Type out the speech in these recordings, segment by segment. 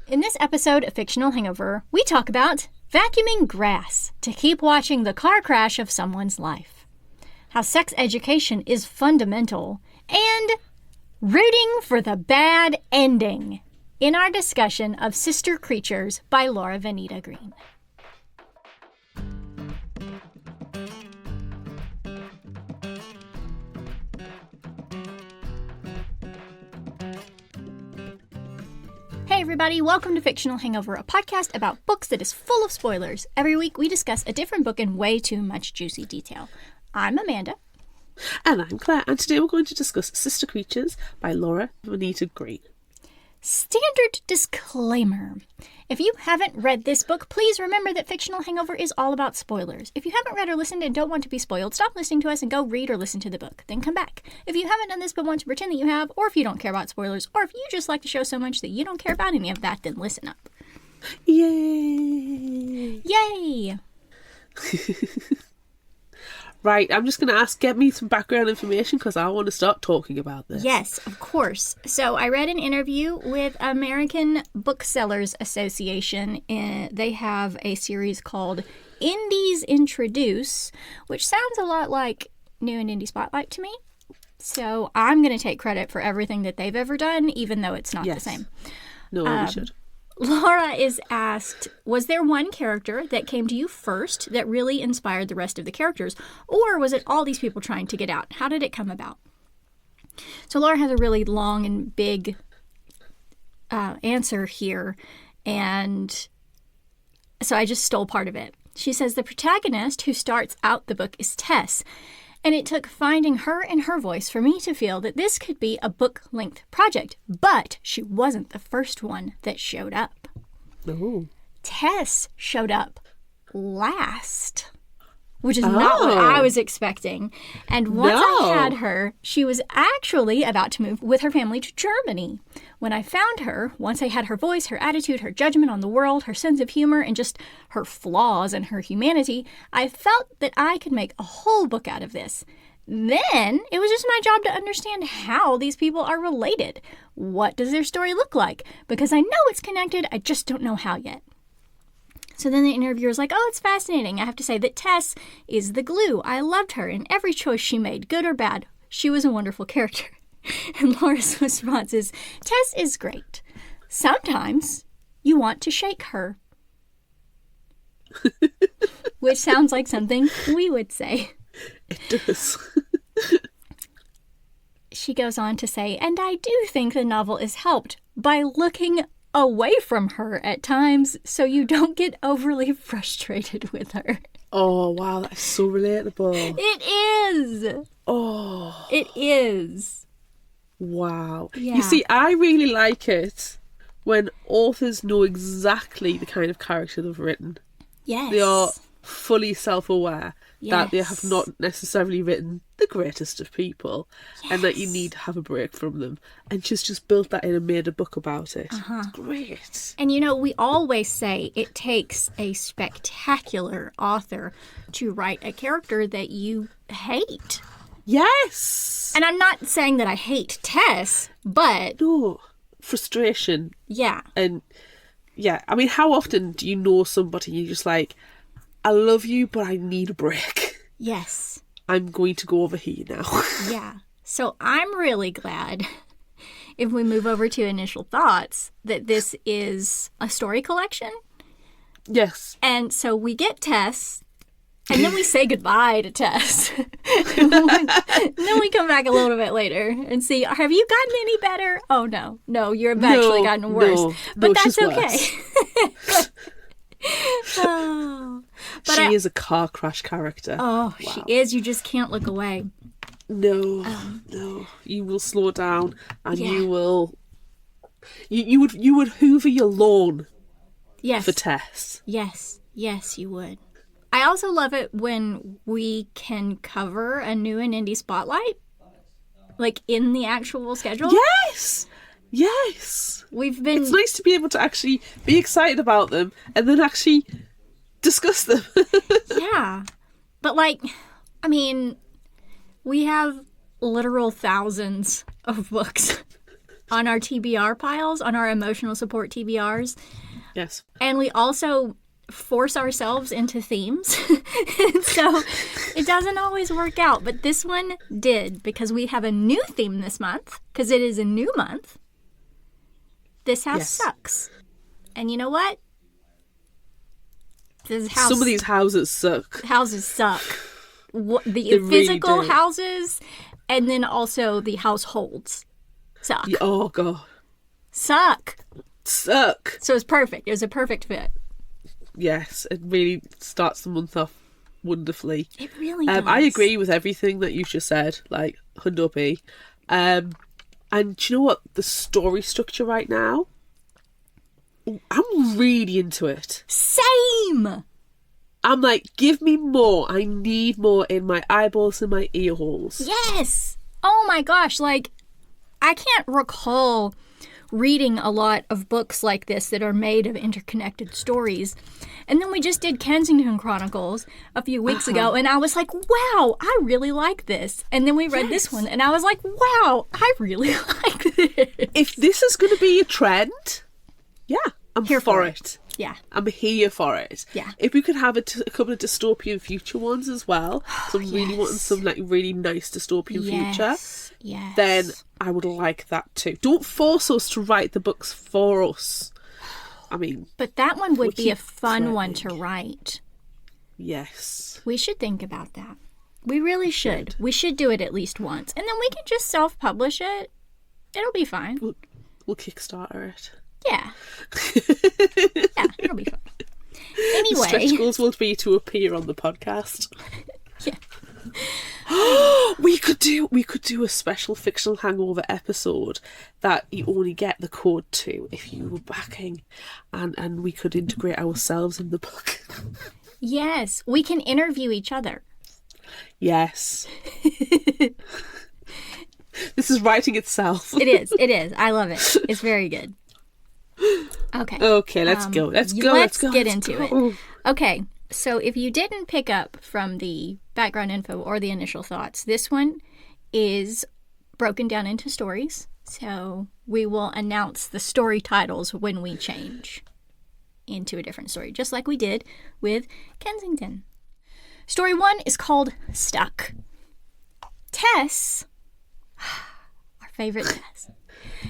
In this episode of Fictional Hangover, we talk about vacuuming grass to keep watching the car crash of someone's life, how sex education is fundamental, and rooting for the bad ending in our discussion of Sister Creatures by Laura Venita Green. Hey everybody, welcome to Fictional Hangover, a podcast about books that is full of spoilers. Every week we discuss a different book in way too much juicy detail. I'm Amanda. And I'm Claire, and today we're going to discuss Sister Creatures by Laura Venita Green. Standard disclaimer. If you haven't read this book, please remember that Fictional Hangover is all about spoilers. If you haven't read or listened and don't want to be spoiled, stop listening to us and go read or listen to the book. Then come back. If you haven't done this but want to pretend that you have, or if you don't care about spoilers, or if you just like the show so much that you don't care about any of that, then listen up. Yay! Yay! Right, I'm just going to get me some background information because I want to start talking about this. Yes, of course. So I read an interview with American Booksellers Association. They have a series called Indies Introduce, which sounds a lot like New and Indie Spotlight to me. So I'm going to take credit for everything that they've ever done, even though it's not the same. No, we should. Laura is asked, was there one character that came to you first that really inspired the rest of the characters? Or was it all these people trying to get out? How did it come about? So Laura has a really long and big answer here. And so I just stole part of it. She says the protagonist who starts out the book is Tess. And it took finding her and her voice for me to feel that this could be a book-length project. But she wasn't the first one that showed up. Oh. Tess showed up last, which is not what I was expecting. And once I had her, she was actually about to move with her family to Germany. When I found her, once I had her voice, her attitude, her judgment on the world, her sense of humor, and just her flaws and her humanity, I felt that I could make a whole book out of this. Then it was just my job to understand how these people are related. What does their story look like? Because I know it's connected, I just don't know how yet. So then the interviewer's like, oh, it's fascinating. I have to say that Tess is the glue. I loved her in every choice she made, good or bad. She was a wonderful character. And Laura's response is, Tess is great. Sometimes you want to shake her. Which sounds like something we would say. It does. She goes on to say, and I do think the novel is helped by looking away from her at times so you don't get overly frustrated with her. Oh, wow, that's so relatable. It is. Oh. It is. Wow. Yeah. You see, I really like it when authors know exactly the kind of character they've written. Yes. They are fully self-aware that they Yes. have not necessarily written the greatest of people and that you need to have a break from them. And she's just built that in and made a book about it. It's great. And you know, we always say it takes a spectacular author to write a character that you hate. Yes! And I'm not saying that I hate Tess, but... No. Frustration. Yeah. And, yeah, I mean, how often do you know somebody and you're just like, I love you, but I need a break. Yes. I'm going to go over here now. Yeah. So I'm really glad, if we move over to initial thoughts, that this is a story collection. Yes. And so we get Tess, and then we say goodbye to Tess. And then we come back a little bit later and see, have you gotten any better? Oh, no. No, you've actually gotten worse. But that's okay. Oh, but she is a car crash character. Oh, wow. She is. You just can't look away. No, no. You will slow down and you will... You would hoover your lawn for Tess. Yes. Yes, you would. I also love it when we can cover a new and indie spotlight, like in the actual schedule. Yes! Yes! It's nice to be able to actually be excited about them and then actually discuss them. Yeah. But, like, I mean, we have literal thousands of books on our TBR piles, on our emotional support TBRs. Yes. And we also force ourselves into themes. So it doesn't always work out. But this one did, because we have a new theme this month, because it is a new month. This house sucks. And you know what? Some of these houses suck. Houses suck. The physical really houses, and then also the households suck. Oh, God. Suck. So it's perfect. It was a perfect fit. Yes, it really starts the month off wonderfully. It really does. I agree with everything that you just said, like, 100p. And do you know what? The story structure right now, I'm really into it. Same! I'm like, give me more. I need more in my eyeballs and my ear holes. Yes! Oh my gosh, like, I can't recall reading a lot of books like this that are made of interconnected stories. And then we just did Kensington Chronicles a few weeks ago, and I was like, wow, I really like this. And then we read this one, and I was like, wow, I really like this. If this is going to be a trend, yeah, I'm here for it. Yeah. I'm here for it. Yeah. If we could have a couple of dystopian future ones as well, so I'm really wanting some like really nice dystopian future, then I would like that too. Don't force us to write the books for us. I mean... But that one would be a fun one to write. Yes. We should think about that. We really should. We should do it at least once. And then we can just self-publish it. It'll be fine. We'll Kickstarter it. Yeah. Yeah, it'll be fun. Anyway. The stretch goals will be to appear on the podcast. Yeah. We could do a special Fictional Hangover episode that you only get the code to if you were backing, and we could integrate ourselves in the book. Yes, we can interview each other. Yes. This is writing itself. It is. I love it. It's very good. Okay, let's go. Let's get into it. Okay, so if you didn't pick up from the background info or the initial thoughts, this one is broken down into stories. So we will announce the story titles when we change into a different story, just like we did with Kensington. Story 1 is called Stuck. Tess, our favorite Tess.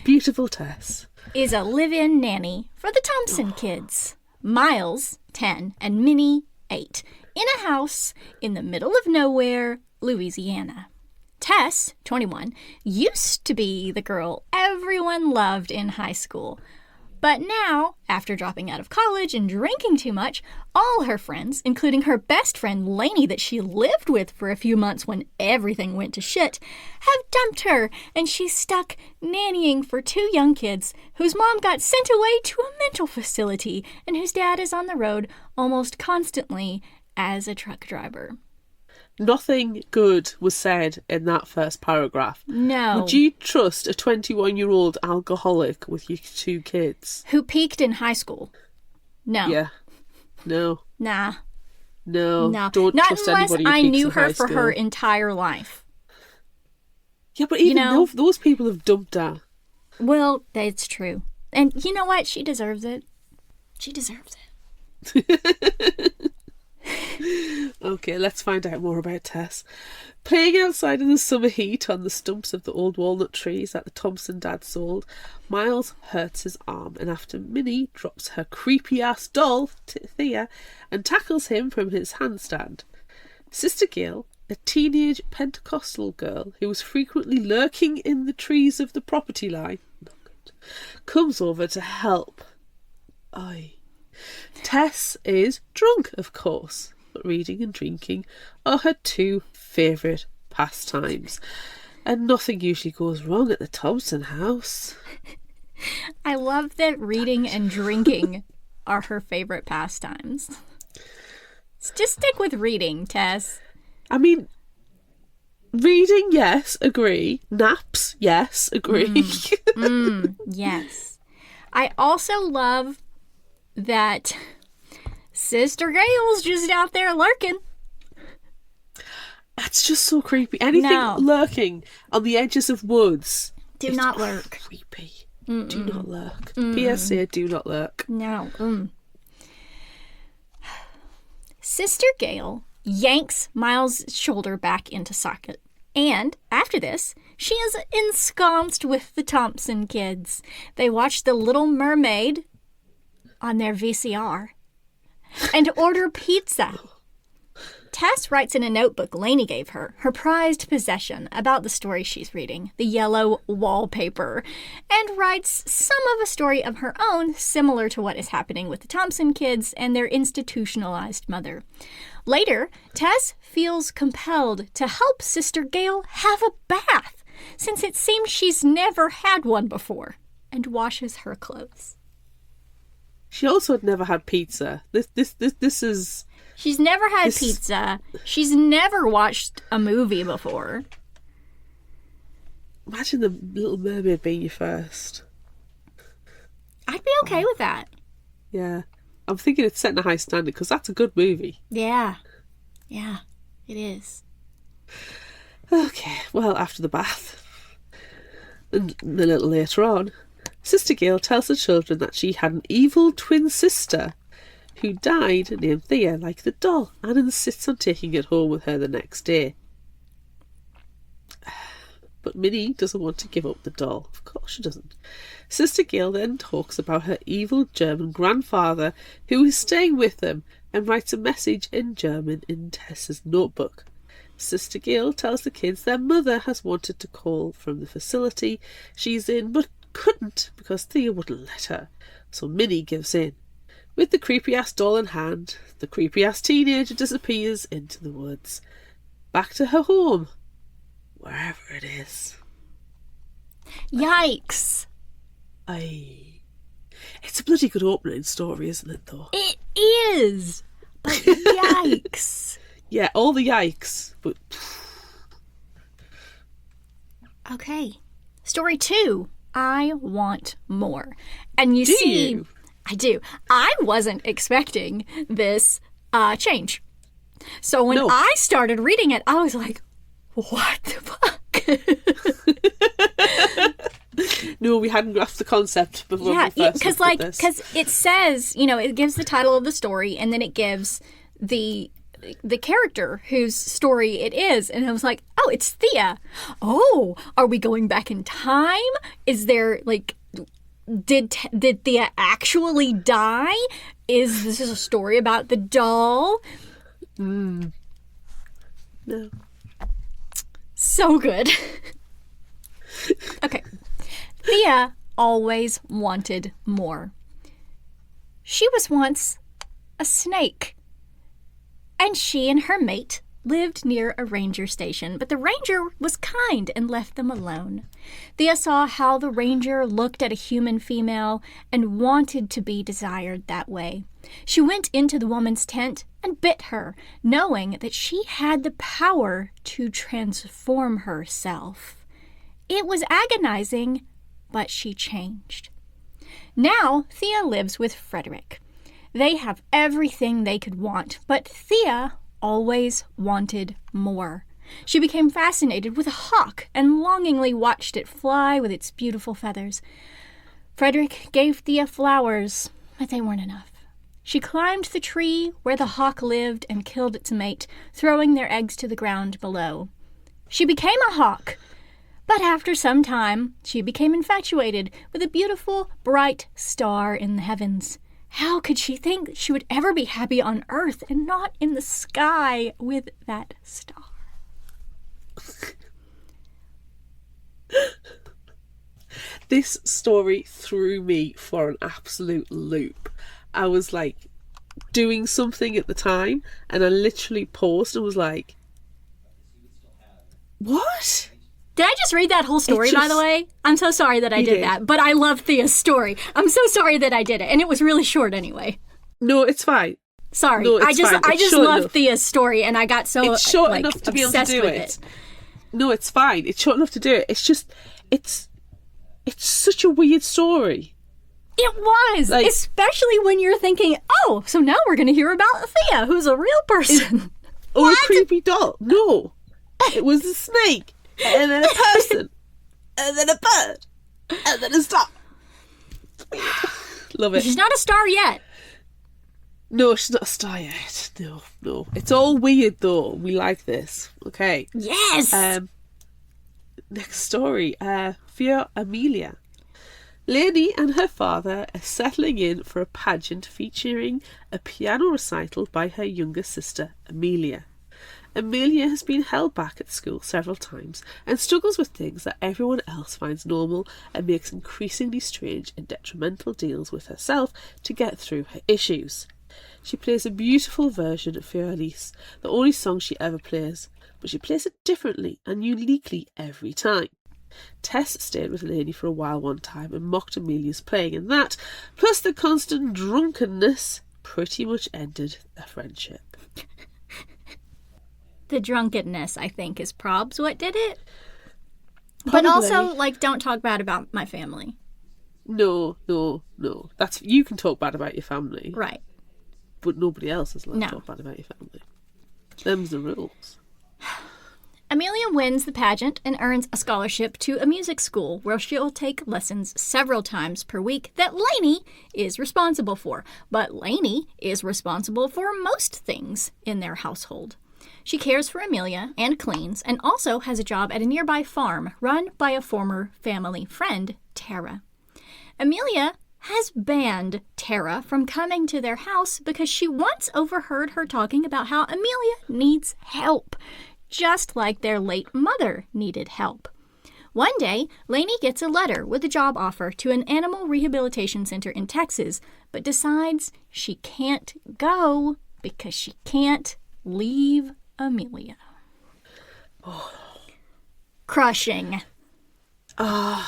Beautiful Tess. Is a live-in nanny for the Thompson kids. Miles, 10, and Minnie, 8, in a house in the middle of nowhere, Louisiana. Tess, 21, used to be the girl everyone loved in high school. But now, after dropping out of college and drinking too much, all her friends, including her best friend Lainey that she lived with for a few months when everything went to shit, have dumped her, and she's stuck nannying for 2 young kids whose mom got sent away to a mental facility and whose dad is on the road almost constantly as a truck driver. Nothing good was said in that first paragraph. No. Would you trust a 21-year-old alcoholic with your 2 kids? Who peaked in high school? No. Yeah. No. Nah. No. No. Don't Not trust unless anybody who I peaks knew in her high for school. her entire life. Yeah, but even those people have dumped her. Well, that's true. And you know what? She deserves it. She deserves it. Okay, let's find out more about Tess. Playing outside in the summer heat on the stumps of the old walnut trees that the Thompson dad sold, Miles hurts his arm, and after Minnie drops her creepy-ass doll, Thea, and tackles him from his handstand, Sister Gill, a teenage Pentecostal girl who was frequently lurking in the trees of the property line, comes over to help. Aye. Tess is drunk, of course, but reading and drinking are her 2 favourite pastimes. And nothing usually goes wrong at the Thompson house. I love that reading and drinking are her favourite pastimes. Just stick with reading, Tess. I mean, reading, yes, agree. Naps, yes, agree. Yes. I also love that Sister Gail's just out there lurking. That's just so creepy. Anything lurking on the edges of woods Do not lurk. Creepy. Do not lurk. PSA, do not lurk. No. Sister Gail yanks Miles' shoulder back into socket. And after this, she is ensconced with the Thompson kids. They watch The Little Mermaid on their VCR and order pizza. Tess writes in a notebook Lainey gave her, her prized possession, about the story she's reading, the yellow wallpaper, and writes some of a story of her own similar to what is happening with the Thompson kids and their institutionalized mother. Later, Tess feels compelled to help Sister Gail have a bath, since it seems she's never had one before, and washes her clothes. She also had never had pizza. This is... She's never had pizza. She's never watched a movie before. Imagine The Little Mermaid being your first. I'd be okay with that. Yeah. I'm thinking it's setting a high standard because that's a good movie. Yeah. Yeah, it is. Okay, well, after the bath, and a little later on, Sister Gail tells the children that she had an evil twin sister who died named Thea, like the doll, and insists on taking it home with her the next day. But Minnie doesn't want to give up the doll. Of course she doesn't. Sister Gail then talks about her evil German grandfather who is staying with them and writes a message in German in Tess's notebook. Sister Gail tells the kids their mother has wanted to call from the facility she's in but couldn't because Thea wouldn't let her. So Minnie gives in. With the creepy-ass doll in hand, the creepy-ass teenager disappears into the woods. Back to her home. Wherever it is. Yikes. It's a bloody good opening story, isn't it, though? It is. But yikes. Yeah, all the yikes. But okay. Story 2. I want more. And you Do see... you? I do. I wasn't expecting this change. So when I started reading it, I was like, what the fuck? No, we hadn't grasped the concept before we first because looked at this. because it says, it gives the title of the story and then it gives the character whose story it is, and I was like, oh, it's Thea. Oh, are we going back in time? Is there did Thea actually die? Is this a story about the doll? No. So good. Okay. Thea always wanted more. She was once a snake. And she and her mate lived near a ranger station, but the ranger was kind and left them alone. Thea saw how the ranger looked at a human female and wanted to be desired that way. She went into the woman's tent and bit her, knowing that she had the power to transform herself. It was agonizing, but she changed. Now Thea lives with Frederick. They have everything they could want, but Thea always wanted more. She became fascinated with a hawk and longingly watched it fly with its beautiful feathers. Frederick gave Thea flowers, but they weren't enough. She climbed the tree where the hawk lived and killed its mate, throwing their eggs to the ground below. She became a hawk, but after some time, she became infatuated with a beautiful, bright star in the heavens. How could she think she would ever be happy on Earth and not in the sky with that star? This story threw me for an absolute loop. I was doing something at the time and I literally paused and was like, what? Did I just read that whole story, by the way? I'm so sorry that I did that, but I love Thea's story. I'm so sorry that I did it, and it was really short anyway. No, it's fine. Sorry, no, I just love Thea's story, and I got so it's short enough to be able to do it. No, it's fine. It's short enough to do it. It's just, it's such a weird story. It was, especially when you're thinking, oh, so now we're going to hear about Thea, who's a real person. Or a creepy doll. No, it was a snake. And then a person. and then a bird, and then a star. Love it. She's not a star yet. No, she's not a star yet. No. It's all weird, though. We like this. Okay. Yes! Next story. For Amelia. Lady and her father are settling in for a pageant featuring a piano recital by her younger sister, Amelia. Amelia has been held back at school several times and struggles with things that everyone else finds normal and makes increasingly strange and detrimental deals with herself to get through her issues. She plays a beautiful version of Fiorelise, the only song she ever plays, but she plays it differently and uniquely every time. Tess stayed with Lainey for a while one time and mocked Amelia's playing, and that, plus the constant drunkenness, pretty much ended their friendship. The drunkenness, I think, is probs what did it. Probably. But also, like, don't talk bad about my family. No. That's you can talk bad about your family. Right. But nobody else is allowed No. to talk bad about your family. Them's the rules. Amelia wins the pageant and earns a scholarship to a music school where she'll take lessons several times per week that Lainey is responsible for. But Lainey is responsible for most things in their household. She cares for Amelia and cleans, and also has a job at a nearby farm run by a former family friend, Tara. Amelia has banned Tara from coming to their house because she once overheard her talking about how Amelia needs help, just like their late mother needed help. One day, Lainey gets a letter with a job offer to an animal rehabilitation center in Texas, but decides she can't go because she can't leave Amelia. Oh. Crushing. Yeah.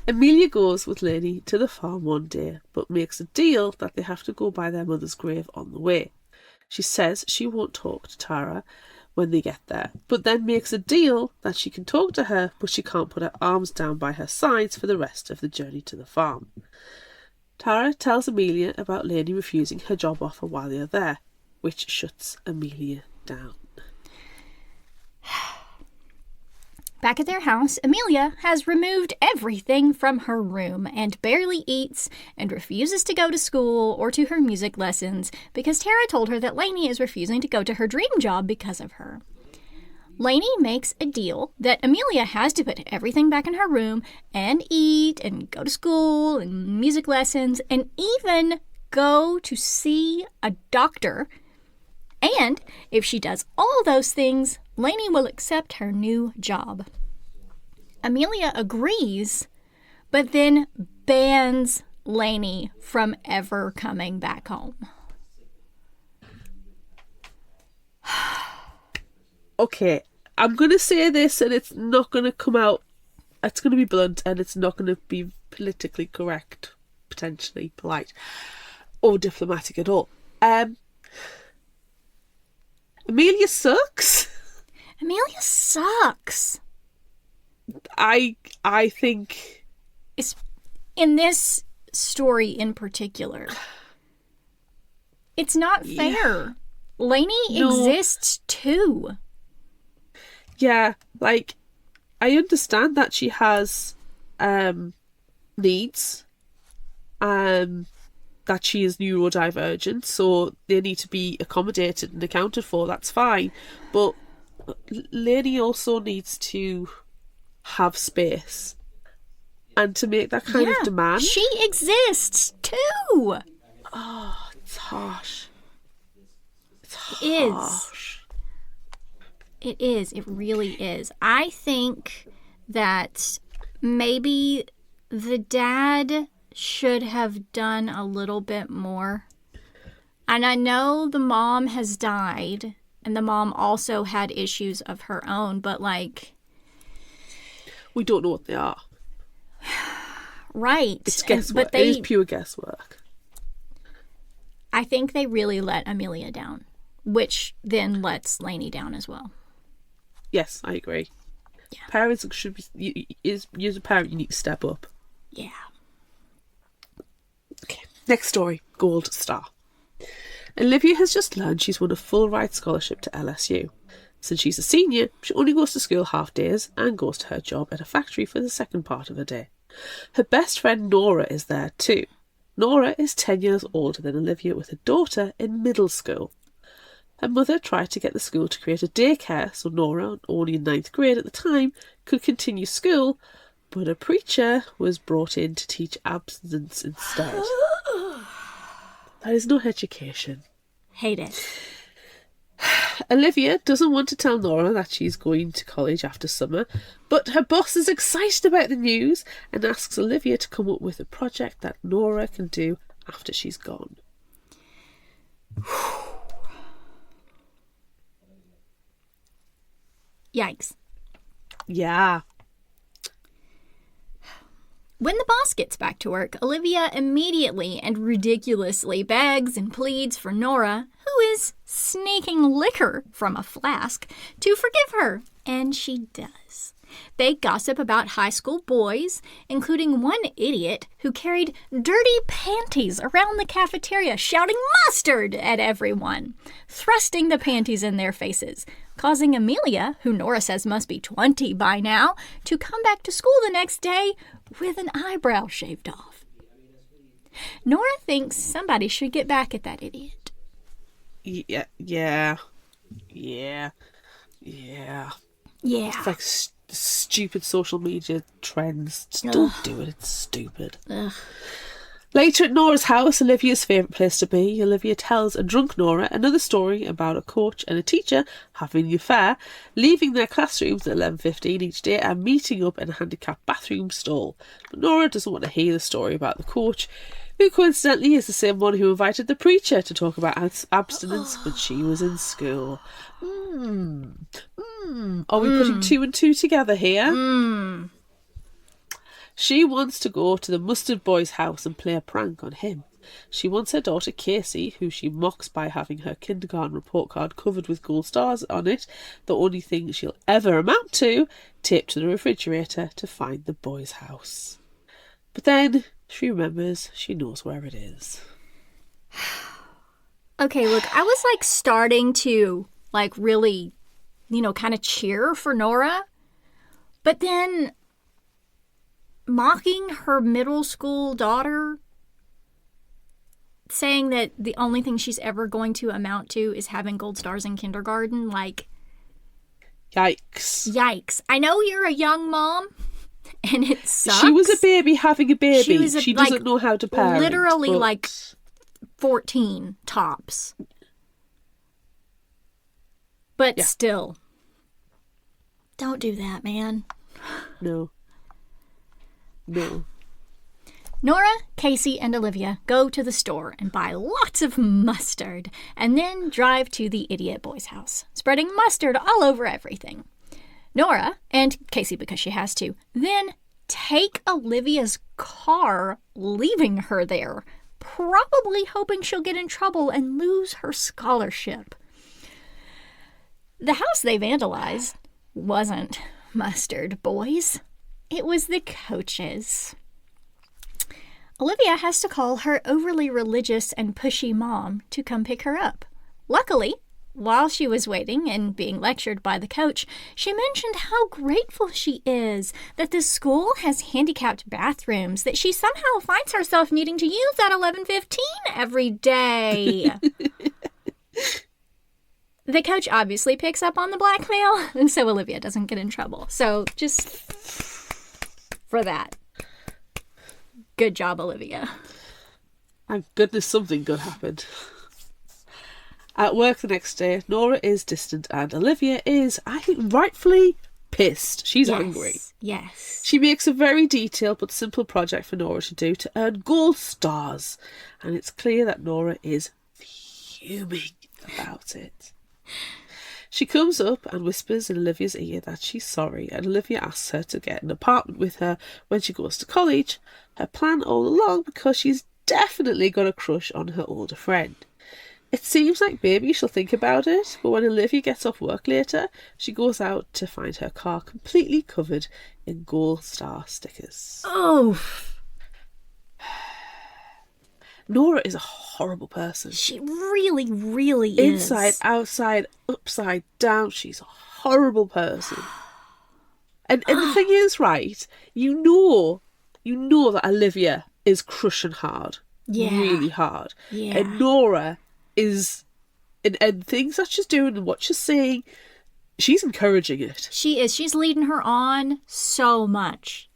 Amelia goes with Lainey to the farm one day, but makes a deal that they have to go by their mother's grave on the way. She says she won't talk to Tara when they get there, but then makes a deal that she can talk to her, but she can't put her arms down by her sides for the rest of the journey to the farm. Tara tells Amelia about Lainey refusing her job offer while they are there, which shuts Amelia down. Back at their house, Amelia has removed everything from her room and barely eats and refuses to go to school or to her music lessons because Tara told her that Lainey is refusing to go to her dream job because of her. Lainey makes a deal that Amelia has to put everything back in her room and eat and go to school and music lessons and even go to see a doctor. And if she does all those things, Lainey will accept her new job. Amelia agrees, but then bans Lainey from ever coming back home. Okay, I'm going to say this and it's not going to come out, it's going to be blunt and it's not going to be politically correct, potentially polite, or diplomatic at all. Amelia sucks. Amelia sucks. I think... It's, in this story in particular, it's not fair. Yeah. Lainey exists too. Yeah, like, I understand that she has needs, that she is neurodivergent, so they need to be accommodated and accounted for, that's fine. But Lainey also needs to have space. And to make that kind of demand... she exists too! Oh, it's harsh. It's harsh. It is. It really is. I think that maybe the dad should have done a little bit more. And I know the mom has died, and the mom also had issues of her own, but like... we don't know what they are. Right. It's guesswork. It is pure guesswork. I think they really let Amelia down, which then lets Lainey down as well. Yes, I agree. Yeah. Parents should be... As a parent, you need to step up. Yeah. Okay, next story. Gold Star. Olivia has just learned she's won a full-ride scholarship to LSU. Since she's a senior, she only goes to school half days and goes to her job at a factory for the second part of her day. Her best friend Nora is there too. Nora is 10 years older than Olivia, with a daughter in middle school. Her mother tried to get the school to create a daycare so Nora, only in 9th grade at the time, could continue school, but a preacher was brought in to teach abstinence instead. That is no education. Hate it. Olivia doesn't want to tell Nora that she's going to college after summer, but her boss is excited about the news and asks Olivia to come up with a project that Nora can do after she's gone. Yikes. Yeah. When the boss gets back to work, Olivia immediately and ridiculously begs and pleads for Nora, who is sneaking liquor from a flask, to forgive her, and she does. They gossip about high school boys, including one idiot who carried dirty panties around the cafeteria, shouting mustard at everyone, thrusting the panties in their faces, causing Amelia, who Nora says must be 20 by now, to come back to school the next day with an eyebrow shaved off. Nora thinks somebody should get back at that idiot. Yeah. It's like stupid social media trends. Just don't do it. It's stupid. Ugh. Later at Nora's house, Olivia's favourite place to be, Olivia tells a drunk Nora another story about a coach and a teacher having an affair, leaving their classrooms at 11:15 each day and meeting up in a handicapped bathroom stall. But Nora doesn't want to hear the story about the coach, who coincidentally is the same one who invited the preacher to talk about abstinence when she was in school. Are we putting two and two together here? She wants to go to the mustard boy's house and play a prank on him. She wants her daughter Casey, who she mocks by having her kindergarten report card covered with gold stars on it, the only thing she'll ever amount to, taped to the refrigerator to find the boy's house. But then she remembers she knows where it is. Okay, look, I was starting to really, kind of cheer for Nora, but then mocking her middle school daughter, saying that the only thing she's ever going to amount to is having gold stars in kindergarten, Yikes. I know you're a young mom, and it sucks. She was a baby having a baby. She doesn't know how to parent. Literally 14 tops. But still, don't do that, man. No. Nora, Casey, and Olivia go to the store and buy lots of mustard and then drive to the idiot boy's house, spreading mustard all over everything. Nora, and Casey because she has to, then take Olivia's car, leaving her there, probably hoping she'll get in trouble and lose her scholarship. The house they vandalized wasn't Mustard Boys. It was the coach's. Olivia has to call her overly religious and pushy mom to come pick her up. Luckily, while she was waiting and being lectured by the coach, she mentioned how grateful she is that the school has handicapped bathrooms that she somehow finds herself needing to use at 11:15 every day. The coach obviously picks up on the blackmail, and so Olivia doesn't get in trouble. So just for that. Good job, Olivia. Thank goodness something good happened. At work the next day, Nora is distant and Olivia is, I think, rightfully pissed. She's angry. Yes. She makes a very detailed but simple project for Nora to do to earn gold stars. And it's clear that Nora is fuming about it. She comes up and whispers in Olivia's ear that she's sorry, and Olivia asks her to get an apartment with her when she goes to college. Her plan all along because she's definitely got a crush on her older friend. It seems like maybe she'll think about it, but when Olivia gets off work later, she goes out to find her car completely covered in gold star stickers. Oh. Nora is a horrible person. She really, really is. Inside, outside, upside down, she's a horrible person. And the thing is, right, you know that Olivia is crushing hard. Yeah. Really hard. Yeah. And Nora is, and things that she's doing and what she's saying, she's encouraging it. She is. She's leading her on so much.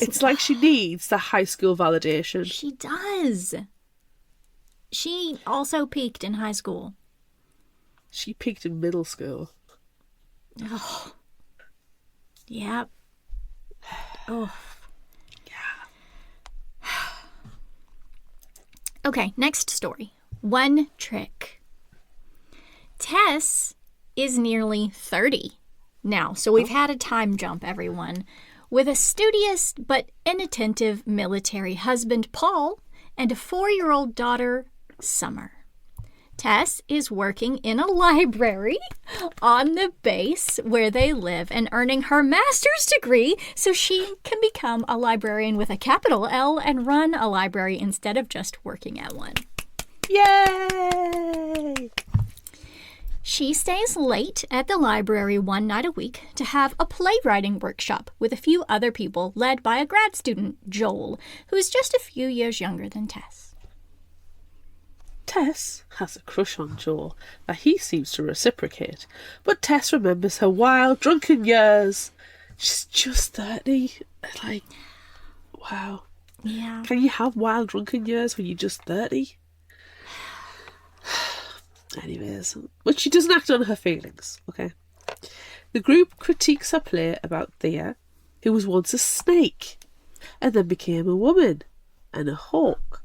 It's like she needs the high school validation. She does. She also peaked in high school. She peaked in middle school. Oh. Yep. Oh. Yeah. Okay, next story. One trick. Tess is nearly 30 now, so we've had a time jump, everyone, with a studious but inattentive military husband, Paul, and a 4-year-old daughter, Summer. Tess is working in a library on the base where they live and earning her master's degree so she can become a librarian with a capital L and run a library instead of just working at one. Yay! She stays late at the library one night a week to have a playwriting workshop with a few other people led by a grad student, Joel, who is just a few years younger than Tess. Tess has a crush on Joel that he seems to reciprocate, but Tess remembers her wild, drunken years. She's just 30. Like, wow. Yeah. Can you have wild, drunken years when you're just 30? Anyways, but she doesn't act on her feelings, okay? The group critiques her play about Thea, who was once a snake, and then became a woman and a hawk.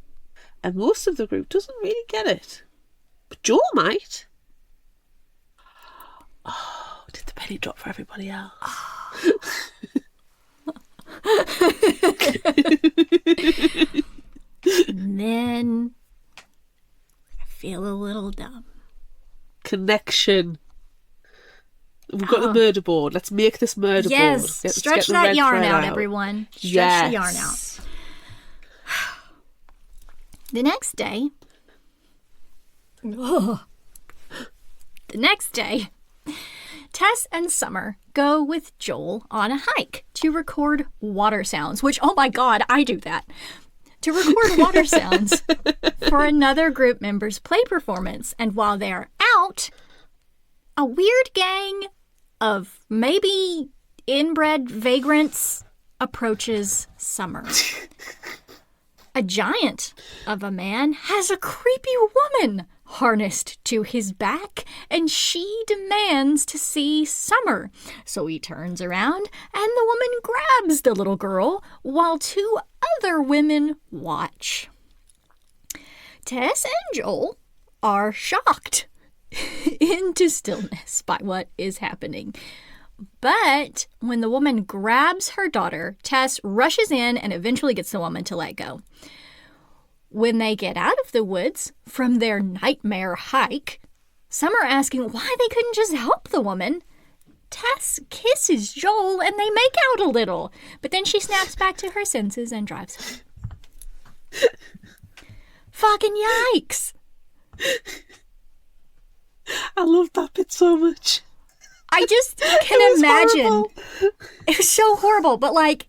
And most of the group doesn't really get it. But Joel might. Oh, did the penny drop for everybody else? And then I feel a little dumb. Connection. We've got the murder board. Let's make this murder board. Yes, Let's stretch get the that red yarn thread out, everyone. Stretch the yarn out. The next day, Tess and Summer go with Joel on a hike to record water sounds, which, oh my God, I do that. To record water sounds for another group member's play performance. And while they're out, a weird gang of maybe inbred vagrants approaches Summer. A giant of a man has a creepy woman harnessed to his back, and she demands to see Summer. So he turns around, and the woman grabs the little girl while 2 other women watch. Tess and Joel are shocked into stillness by what is happening. But when the woman grabs her daughter, Tess rushes in and eventually gets the woman to let go. When they get out of the woods from their nightmare hike, some are asking why they couldn't just help the woman. Tess kisses Joel and they make out a little, but then she snaps back to her senses and drives home. Fucking yikes! I love that bit so much. I just can imagine. Horrible. It was so horrible, but like,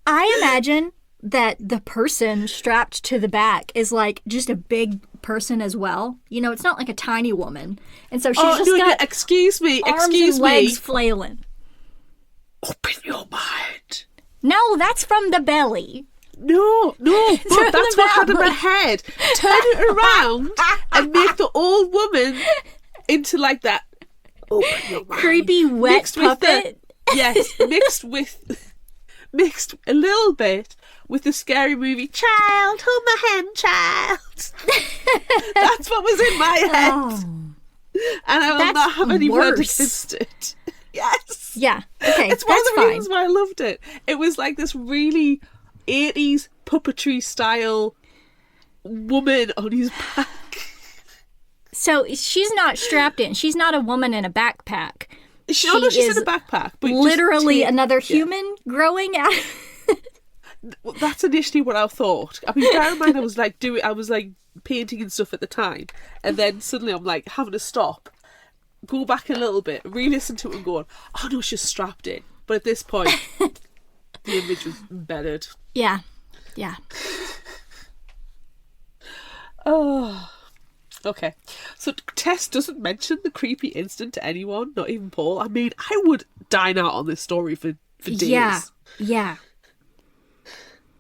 I imagine that the person strapped to the back is like just a big person as well. You know, it's not like a tiny woman. And so she's got excuse me, arms and legs flailing. Open your mind. No, that's from the belly. No, but that's what had in my head. Turn it around and make the old woman into like that. Open your mind. Creepy wet mixed puppet. Mixed a little bit with the scary movie Child, hold my hand, child. That's what was in my head. And I will not have any word against it. Yes. Yeah. Okay. It's one of the reasons why I loved it. It was like this really 80s puppetry style woman on his back. So she's not strapped in. She's not a woman in a backpack. She's in a backpack. But literally another human growing out. That's initially what I thought. I mean, bear in mind, I was like painting and stuff at the time, and then suddenly I'm like having to stop, go back a little bit, re-listen to it, and going, "Oh no, she's strapped in." But at this point, the image was embedded. Yeah. Oh, okay. So Tess doesn't mention the creepy incident to anyone, not even Paul. I mean, I would dine out on this story for days. Yeah.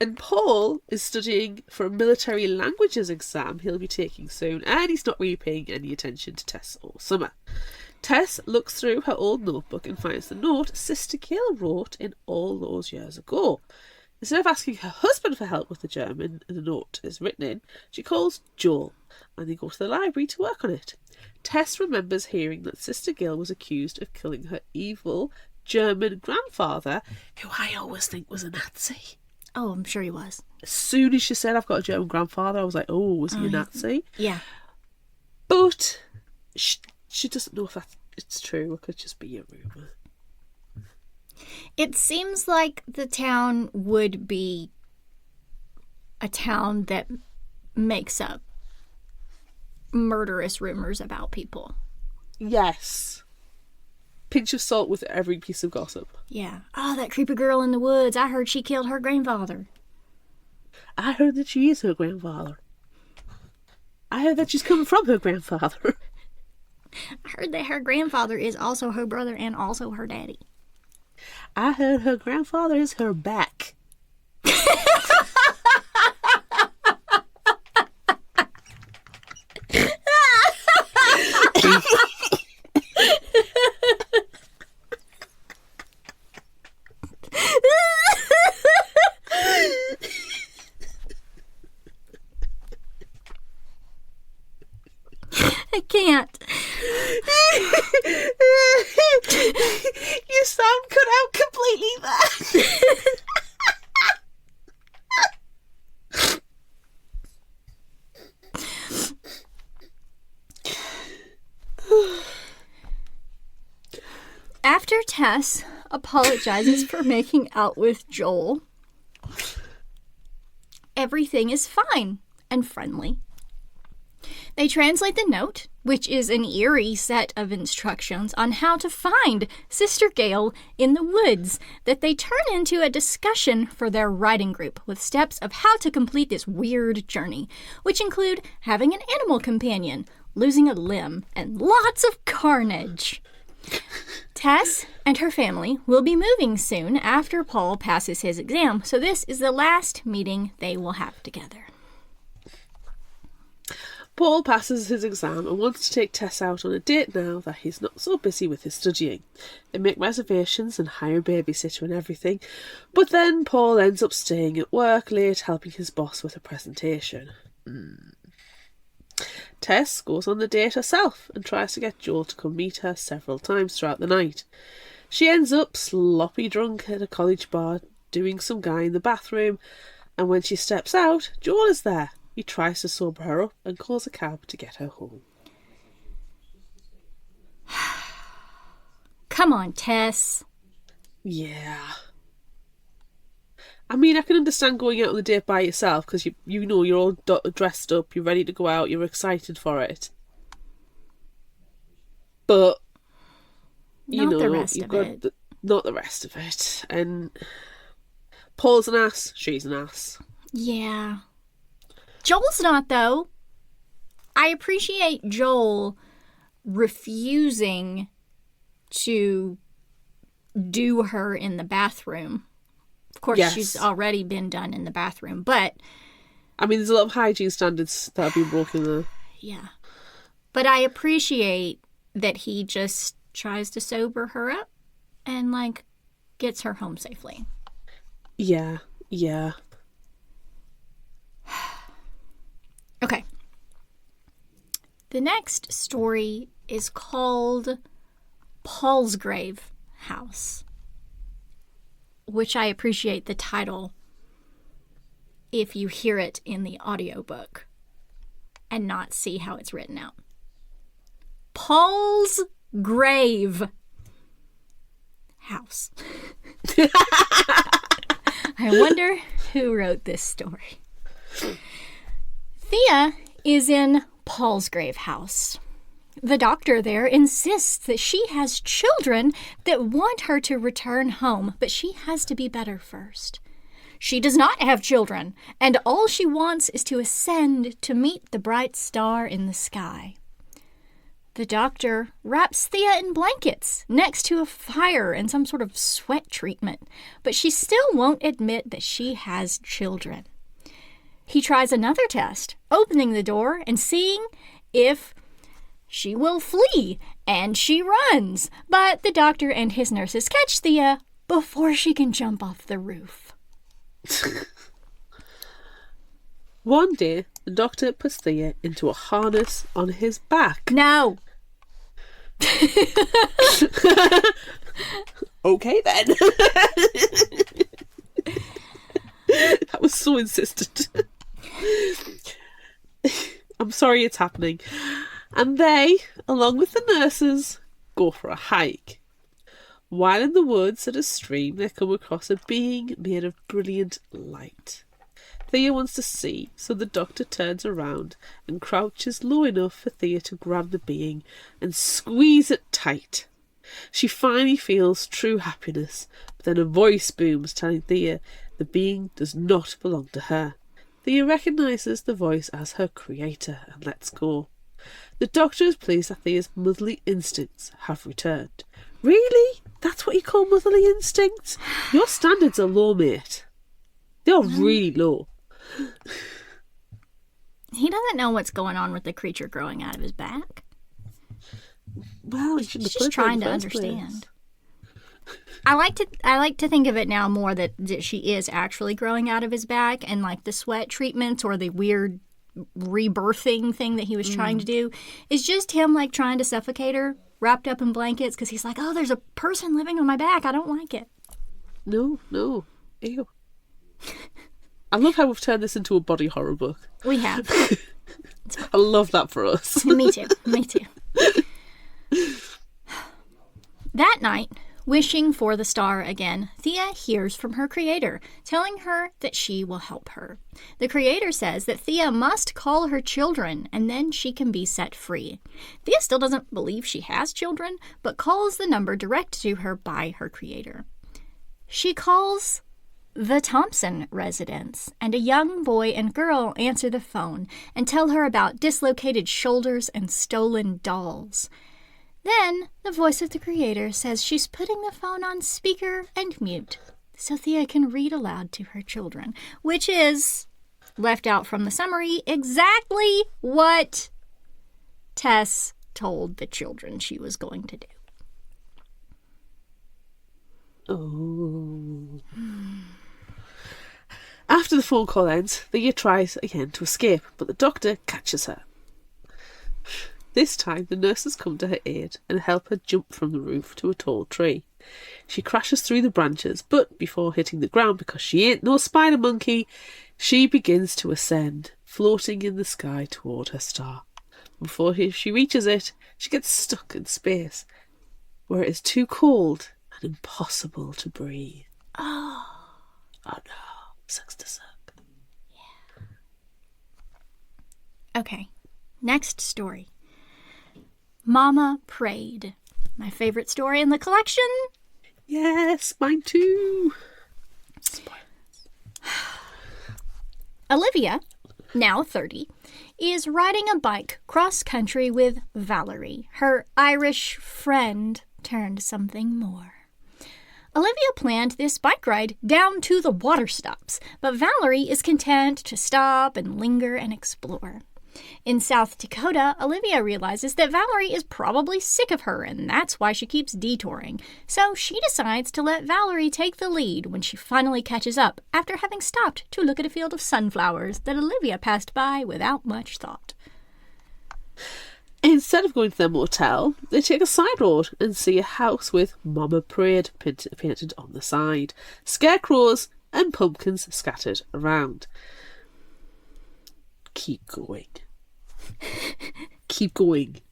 And Paul is studying for a military languages exam he'll be taking soon, and he's not really paying any attention to Tess all summer. Tess looks through her old notebook and finds the note Sister Gail wrote in all those years ago. Instead of asking her husband for help with the German the note is written in, she calls Joel, and they go to the library to work on it. Tess remembers hearing that Sister Gail was accused of killing her evil German grandfather, who I always think was a Nazi. Oh, I'm sure he was. As soon as she said, I've got a German grandfather, I was like, oh, was he a Nazi? Yeah. But she doesn't know if it's true. It could just be a rumour. It seems like the town would be a town that makes up murderous rumors about people. Yes. Pinch of salt with every piece of gossip. Yeah. Oh, that creepy girl in the woods. I heard she killed her grandfather. I heard that she is her grandfather. I heard that she's coming from her grandfather. I heard that her grandfather is also her brother and also her daddy. I heard her grandfather is her back. I can't. Your sound cut out completely there. After Tess apologizes for making out with Joel, everything is fine and friendly. They translate the note, which is an eerie set of instructions on how to find Sister Gail in the woods, that they turn into a discussion for their writing group with steps of how to complete this weird journey, which include having an animal companion, losing a limb, and lots of carnage. Tess and her family will be moving soon after Paul passes his exam, so this is the last meeting they will have together. Paul passes his exam and wants to take Tess out on a date now that he's not so busy with his studying. They make reservations and hire a babysitter and everything, but then Paul ends up staying at work late helping his boss with a presentation. Tess goes on the date herself and tries to get Joel to come meet her several times throughout the night. She ends up sloppy drunk at a college bar doing some guy in the bathroom, and when she steps out, Joel is there. He tries to sober her up and calls a cab to get her home. Come on, Tess. Yeah. I mean, I can understand going out on the date by yourself because you know you're all dressed up, you're ready to go out, you're excited for it. But you know, the rest you've of got it. not the rest of it. And Paul's an ass, she's an ass. Yeah. Joel's not, though. I appreciate Joel refusing to do her in the bathroom. Of course, Yes. she's already been done in the bathroom, but... I mean, there's a lot of hygiene standards that have been broken there. Yeah. But I appreciate that he just tries to sober her up and, like, gets her home safely. Yeah. Okay. The next story is called Palsgrave House, which I appreciate the title if you hear it in the audiobook and not see how it's written out. Palsgrave House. I wonder who wrote this story. Thea is in Palsgrave House. The doctor there insists that she has children that want her to return home, but she has to be better first. She does not have children, and all she wants is to ascend to meet the bright star in the sky. The doctor wraps Thea in blankets next to a fire and some sort of sweat treatment, but she still won't admit that she has children. He tries another test, opening the door and seeing if she will flee, and she runs. But the doctor and his nurses catch Thea before she can jump off the roof. One day, the doctor puts Thea into a harness on his back. No. Okay then. That was so insistent. I'm sorry it's happening. And they, along with the nurses, go for a hike. While in the woods at a stream, they come across a being made of brilliant light. Thea wants to see, so the doctor turns around and crouches low enough for Thea to grab the being and squeeze it tight. She finally feels true happiness, but then a voice booms telling Thea the being does not belong to her. Thea recognises the voice as her creator and lets go. The doctor is pleased that Thea's motherly instincts have returned. Really? That's what you call motherly instincts? Your standards are low, mate. They are really low. He doesn't know what's going on with the creature growing out of his back. Well, he's just trying to understand. I like to think of it now more that she is actually growing out of his back, and like the sweat treatments or the weird rebirthing thing that he was trying to do is just him like trying to suffocate her, wrapped up in blankets, because he's like, oh, there's a person living on my back. I don't like it. No. Ew. I love how we've turned this into a body horror book. We have. I love that for us. Me too. That night, wishing for the star again, Thea hears from her creator, telling her that she will help her. The creator says that Thea must call her children, and then she can be set free. Thea still doesn't believe she has children, but calls the number directed to her by her creator. She calls the Thompson residence, and a young boy and girl answer the phone and tell her about dislocated shoulders and stolen dolls. Then the voice of the creator says she's putting the phone on speaker and mute so Thea can read aloud to her children, which is, left out from the summary, exactly what Tess told the children she was going to do. Oh. After the phone call ends, Thea tries again to escape, but the doctor catches her. This time, the nurses come to her aid and help her jump from the roof to a tall tree. She crashes through the branches, but before hitting the ground, because she ain't no spider monkey, she begins to ascend, floating in the sky toward her star. Before she reaches it, she gets stuck in space, where it is too cold and impossible to breathe. Oh no. Sucks to suck. Yeah. Okay, next story. Mama Prayed. My favorite story in the collection. Yes, mine too. Spoilers. Olivia, now 30, is riding a bike cross-country with Valerie, her Irish friend turned something more. Olivia planned this bike ride down to the water stops, but Valerie is content to stop and linger and explore. In South Dakota, Olivia realizes that Valerie is probably sick of her, and that's why she keeps detouring. So she decides to let Valerie take the lead when she finally catches up, after having stopped to look at a field of sunflowers that Olivia passed by without much thought. Instead of going to their motel, they take a side road and see a house with Mama Prayed painted on the side, scarecrows and pumpkins scattered around. Keep going. Keep going.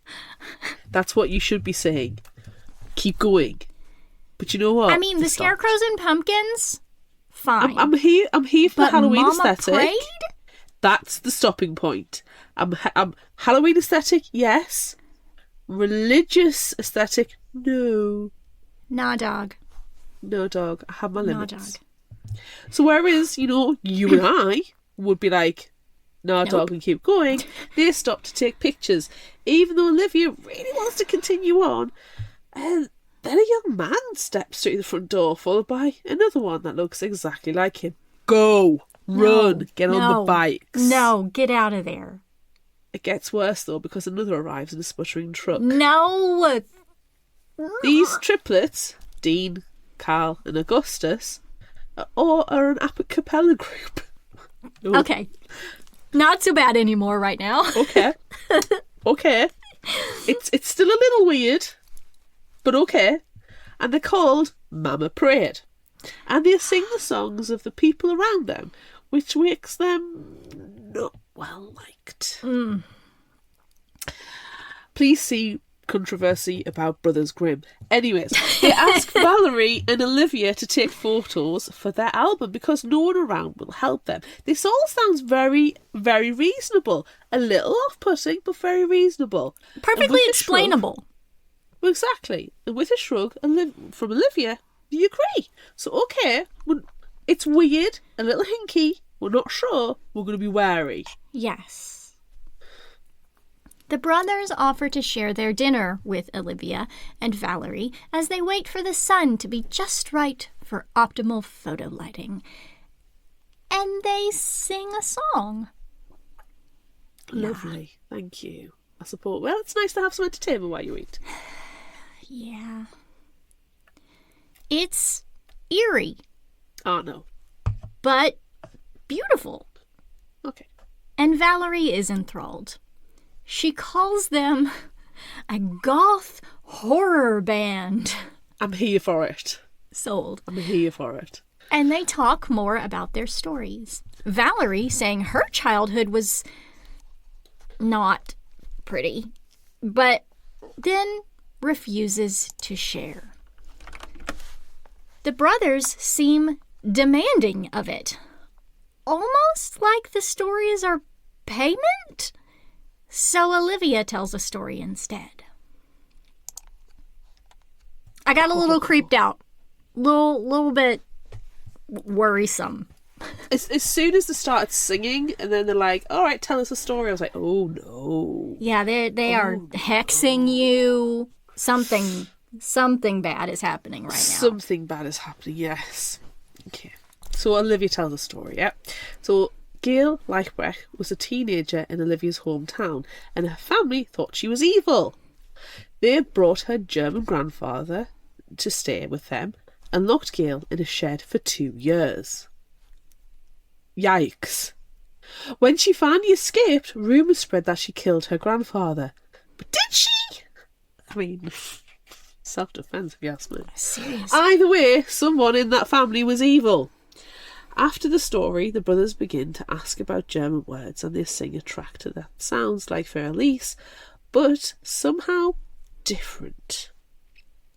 That's what you should be saying. Keep going. But you know what? I mean, the scarecrows and pumpkins, fine. I'm here for the But Halloween Mama aesthetic. prayed? That's the stopping point. I'm Halloween aesthetic, yes. Religious aesthetic, no. Nah, dog. No, dog. I have my Nah, limits. dog. So whereas, you and I would be like, nah, dog, and keep going, they stop to take pictures. Even though Olivia really wants to continue on. And then a young man steps through the front door, followed by another one that looks exactly like him. Go! Run! Get on the bikes. No, get out of there. It gets worse, though, because another arrives in a sputtering truck. No! These triplets, Dean, Carl, and Augustus, are an a cappella group. Oh. Okay. Not so bad anymore right now. Okay. Okay. It's still a little weird, but okay. And they're called Mama Prayed. And they sing the songs of the people around them, which makes them not well liked. Please see controversy about Brothers Grimm. Anyways, they ask Valerie and Olivia to take photos for their album because no one around will help them. This all sounds very, very reasonable. A little off-putting, but very reasonable. Perfectly explainable. Exactly. And with a shrug from Olivia, you agree. So, okay, it's weird, a little hinky, we're not sure, we're going to be wary. Yes. The brothers offer to share their dinner with Olivia and Valerie as they wait for the sun to be just right for optimal photo lighting. And they sing a song. Lovely. Thank you. I suppose. Well, it's nice to have some entertainment while you eat. Yeah. It's eerie. Oh, no. But beautiful. Okay. And Valerie is enthralled. She calls them a goth horror band. I'm here for it. Sold. I'm here for it. And they talk more about their stories. Valerie saying her childhood was not pretty, but then refuses to share. The brothers seem demanding of it. Almost like the stories are payment? So Olivia tells a story instead. I got a little creeped out. Little bit worrisome. As soon as they started singing and then they're like, all right, tell us a story, I was like, oh no. Yeah, they are hexing you. Something bad is happening right now. Something bad is happening, yes. Okay. So Olivia tells a story, yeah. So Gail Leichbrecht was a teenager in Olivia's hometown and her family thought she was evil. They brought her German grandfather to stay with them and locked Gail in a shed for 2 years. Yikes. When she finally escaped, rumours spread that she killed her grandfather. But did she? I mean, self-defence if you ask me. Seriously? Either way, someone in that family was evil. After the story, the brothers begin to ask about German words and they sing a track to that sounds like Fur-Elise, but somehow different.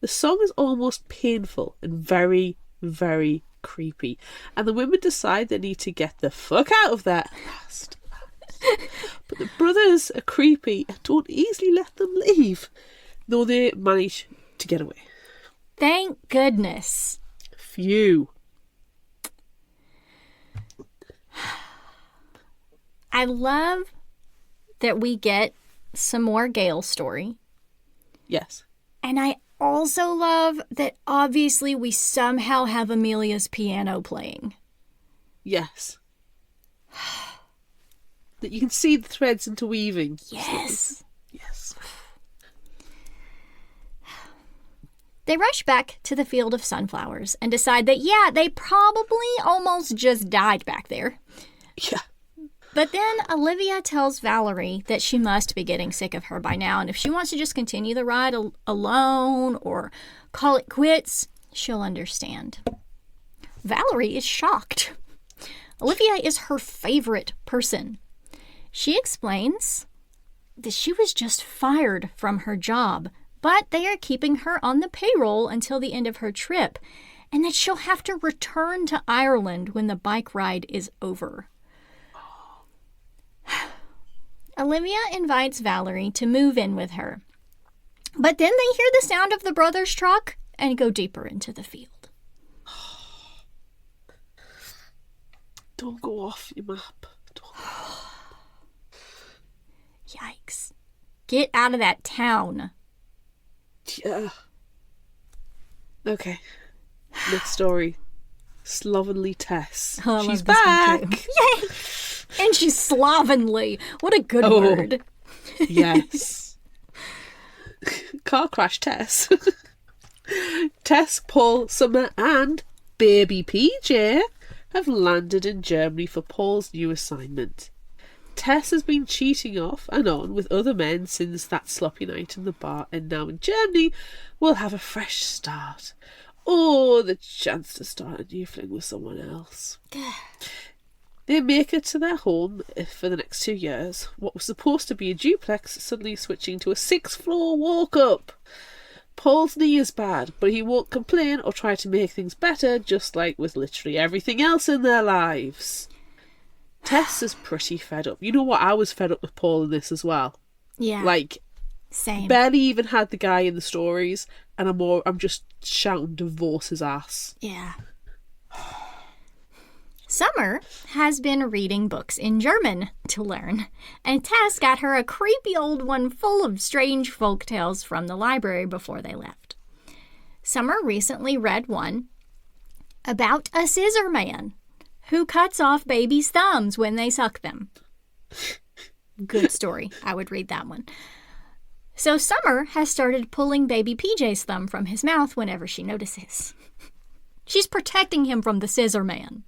The song is almost painful and very, very creepy, and the women decide they need to get the fuck out of there fast. But the brothers are creepy and don't easily let them leave, though they manage to get away. Thank goodness. Phew. I love that we get some more Gail story. Yes. And I also love that obviously we somehow have Amelia's piano playing. Yes. That you can see the threads interweaving. Yes. Yes. They rush back to the field of sunflowers and decide that, yeah, they probably almost just died back there. Yeah. But then Olivia tells Valerie that she must be getting sick of her by now, and if she wants to just continue the ride alone or call it quits, she'll understand. Valerie is shocked. Olivia is her favorite person. She explains that she was just fired from her job, but they are keeping her on the payroll until the end of her trip. and that she'll have to return to Ireland when the bike ride is over. Olivia invites Valerie to move in with her, but then they hear the sound of the brothers' truck and go deeper into the field. Don't go off your map. Yikes. Get out of that town. Yeah. Okay. Next story. Slovenly Tess. Oh, she's back. Yay! And she's slovenly. What a good word. Yes. Car crash Tess. Tess, Paul, Summer and baby PJ have landed in Germany for Paul's new assignment. Tess has been cheating off and on with other men since that sloppy night in the bar, and now in Germany will have a fresh start. Oh, the chance to start a new fling with someone else. They make it to their home for the next 2 years. What was supposed to be a duplex suddenly switching to a 6th-floor walk-up. Paul's knee is bad, but he won't complain or try to make things better, just like with literally everything else in their lives. Tess is pretty fed up. You know what? I was fed up with Paul in this as well. Yeah. Like, same. Barely even had the guy in the stories, and I'm just shouting divorce his ass. Yeah. Summer has been reading books in German to learn, and Tess got her a creepy old one full of strange folk tales from the library before they left. Summer recently read one about a scissor man who cuts off babies' thumbs when they suck them. Good story. I would read that one. So Summer has started pulling baby PJ's thumb from his mouth whenever she notices. She's protecting him from the scissor man.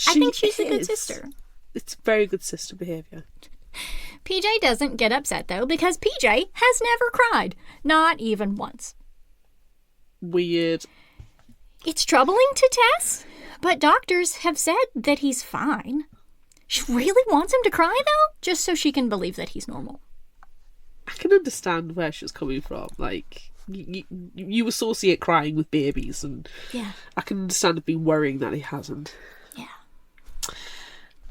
I think she's a good sister. It's very good sister behaviour. PJ doesn't get upset, though, because PJ has never cried. Not even once. Weird. It's troubling to Tess, but doctors have said that he's fine. She really wants him to cry, though, just so she can believe that he's normal. I can understand where she's coming from. Like, you associate crying with babies, and yeah. I can understand it being worrying that he hasn't. Yeah.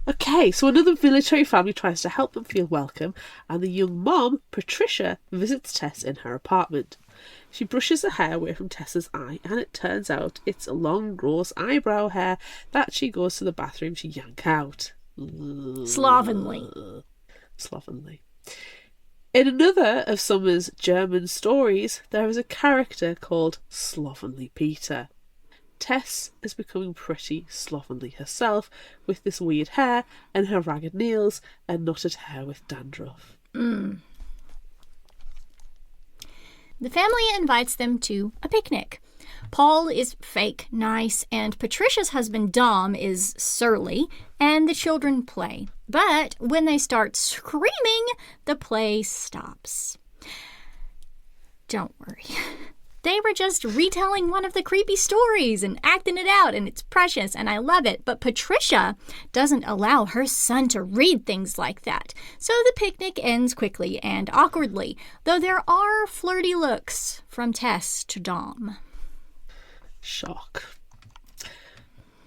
Okay, so another military family tries to help them feel welcome, and the young mom, Patricia, visits Tess in her apartment. She brushes the hair away from Tessa's eye, and it turns out it's a long, gross eyebrow hair that she goes to the bathroom to yank out. Slovenly. Slovenly. In another of Summer's German stories, there is a character called Slovenly Peter. Tess is becoming pretty slovenly herself, with this weird hair and her ragged nails and knotted hair with dandruff. The family invites them to a picnic. Paul is fake nice, and Patricia's husband Dom is surly, and the children play. But when they start screaming, the play stops. Don't worry. They were just retelling one of the creepy stories and acting it out, and it's precious, and I love it. But Patricia doesn't allow her son to read things like that. So the picnic ends quickly and awkwardly, though there are flirty looks from Tess to Dom. Shock.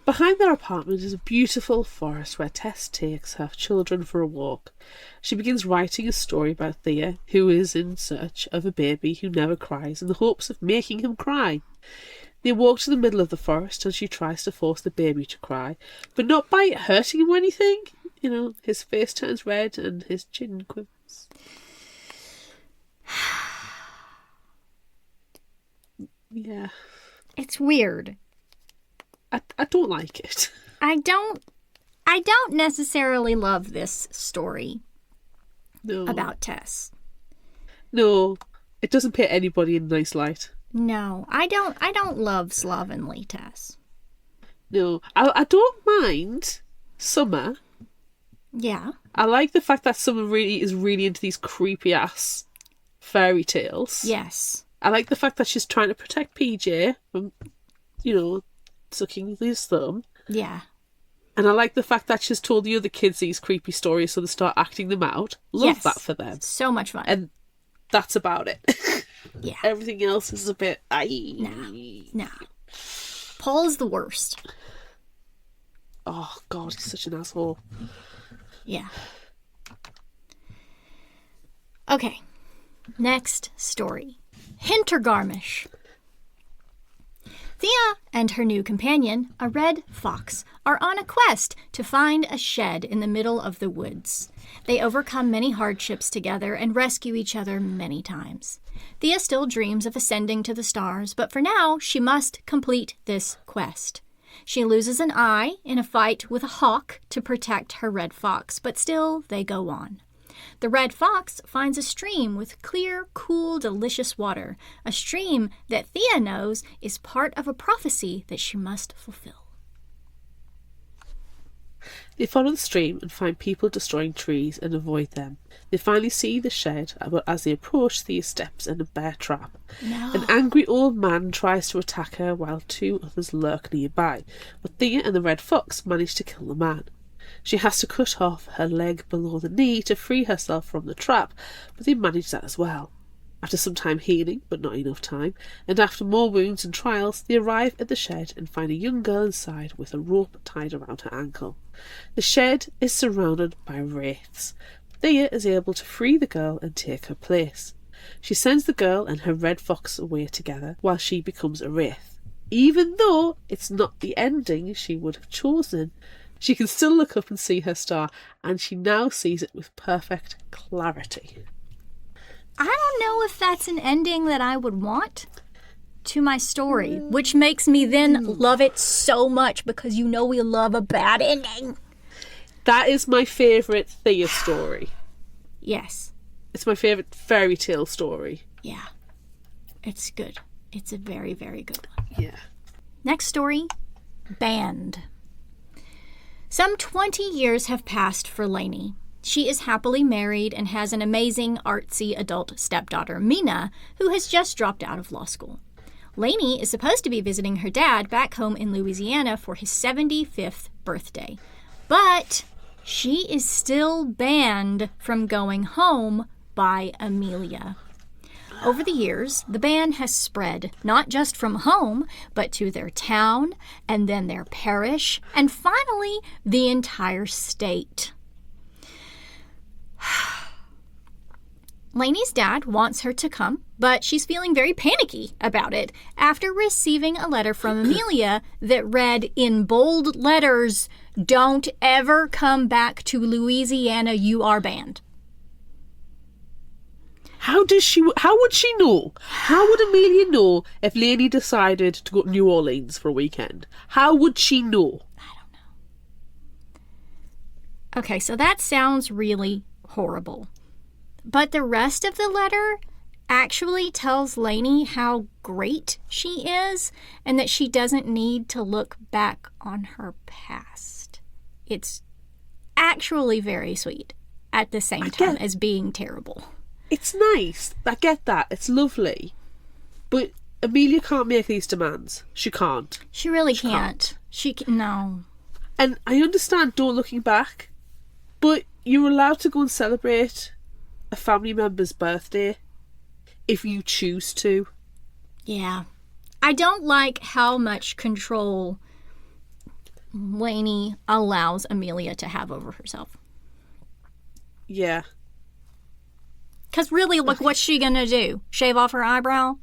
Behind their apartment is a beautiful forest where Tess takes her children for a walk. She begins writing a story about Thea, who is in search of a baby who never cries in the hopes of making him cry. They walk to the middle of the forest and she tries to force the baby to cry, but not by hurting him or anything. You know, his face turns red and his chin quivers. Yeah. It's weird. I don't like it. I don't necessarily love this story about Tess. No, it doesn't paint anybody in a nice light. No, I don't love slovenly Tess. No, I don't mind Summer. Yeah. I like the fact that Summer is really into these creepy ass fairy tales. Yes. I like the fact that she's trying to protect PJ from, sucking his thumb. Yeah. And I like the fact that she's told the other kids these creepy stories so they start acting them out. Love that for them. So much fun. And that's about it. Yeah. Everything else is a bit... No. Paul is the worst. Oh, God, he's such an asshole. Yeah. Okay. Next story. Hintergarmisch. Thea and her new companion, a red fox, are on a quest to find a shed in the middle of the woods. They overcome many hardships together and rescue each other many times. Thea still dreams of ascending to the stars, but for now she must complete this quest. She loses an eye in a fight with a hawk to protect her red fox, but still they go on. The red fox finds a stream with clear, cool, delicious water, a stream that Thea knows is part of a prophecy that she must fulfill. They follow the stream and find people destroying trees and avoid them. They finally see the shed, but as they approach, Thea steps in a bear trap. No. An angry old man tries to attack her while two others lurk nearby, but Thea and the red fox manage to kill the man. She has to cut off her leg below the knee to free herself from the trap, but they manage that as well. After some time healing, but not enough time, and after more wounds and trials, they arrive at the shed and find a young girl inside with a rope tied around her ankle. The shed is surrounded by wraiths. Thea is able to free the girl and take her place. She sends the girl and her red fox away together while she becomes a wraith. Even though it's not the ending she would have chosen, she can still look up and see her star, and she now sees it with perfect clarity. I don't know if that's an ending that I would want to my story, which makes me then love it so much because you know we love a bad ending. That is my favourite Thea story. Yes. It's my favourite fairy tale story. Yeah. It's good. It's a very, very good one. Yeah. Next story, Band. Some 20 years have passed for Lainey. She is happily married and has an amazing, artsy adult stepdaughter, Mina, who has just dropped out of law school. Lainey is supposed to be visiting her dad back home in Louisiana for his 75th birthday. But she is still banned from going home by Amelia. Over the years, the ban has spread, not just from home, but to their town, and then their parish, and finally, the entire state. Lainey's dad wants her to come, but she's feeling very panicky about it after receiving a letter from Amelia that read in bold letters, "Don't ever come back to Louisiana, you are banned." How would she know? How would Amelia know if Lainey decided to go to New Orleans for a weekend? How would she know? I don't know. Okay, so that sounds really horrible. But the rest of the letter actually tells Lainey how great she is and that she doesn't need to look back on her past. It's actually very sweet at the same time as being terrible. It's nice. I get that. It's lovely. But Amelia can't make these demands. She can't. She really can't. No. And I understand don't looking back, but you're allowed to go and celebrate a family member's birthday if you choose to. Yeah. I don't like how much control Lainey allows Amelia to have over herself. Yeah. Because really, like, what's she going to do? Shave off her eyebrow?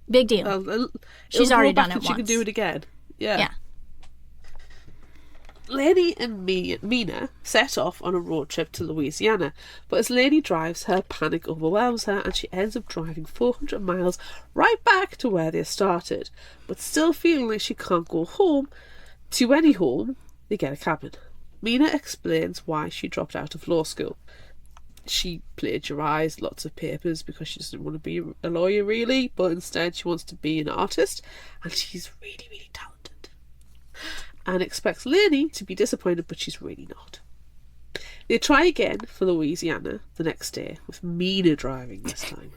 Big deal. She's already done it once. She can do it again. Yeah. Yeah. Lainey and Mina set off on a road trip to Louisiana, but as Lainey drives, her panic overwhelms her and she ends up driving 400 miles right back to where they started. But still feeling like she can't go home to any home, they get a cabin. Mina explains why she dropped out of law school. She plagiarised lots of papers because she doesn't want to be a lawyer really, but instead she wants to be an artist, and she's really, really talented. And expects Lainey to be disappointed, but she's really not. They try again for Louisiana the next day, with Mina driving this time.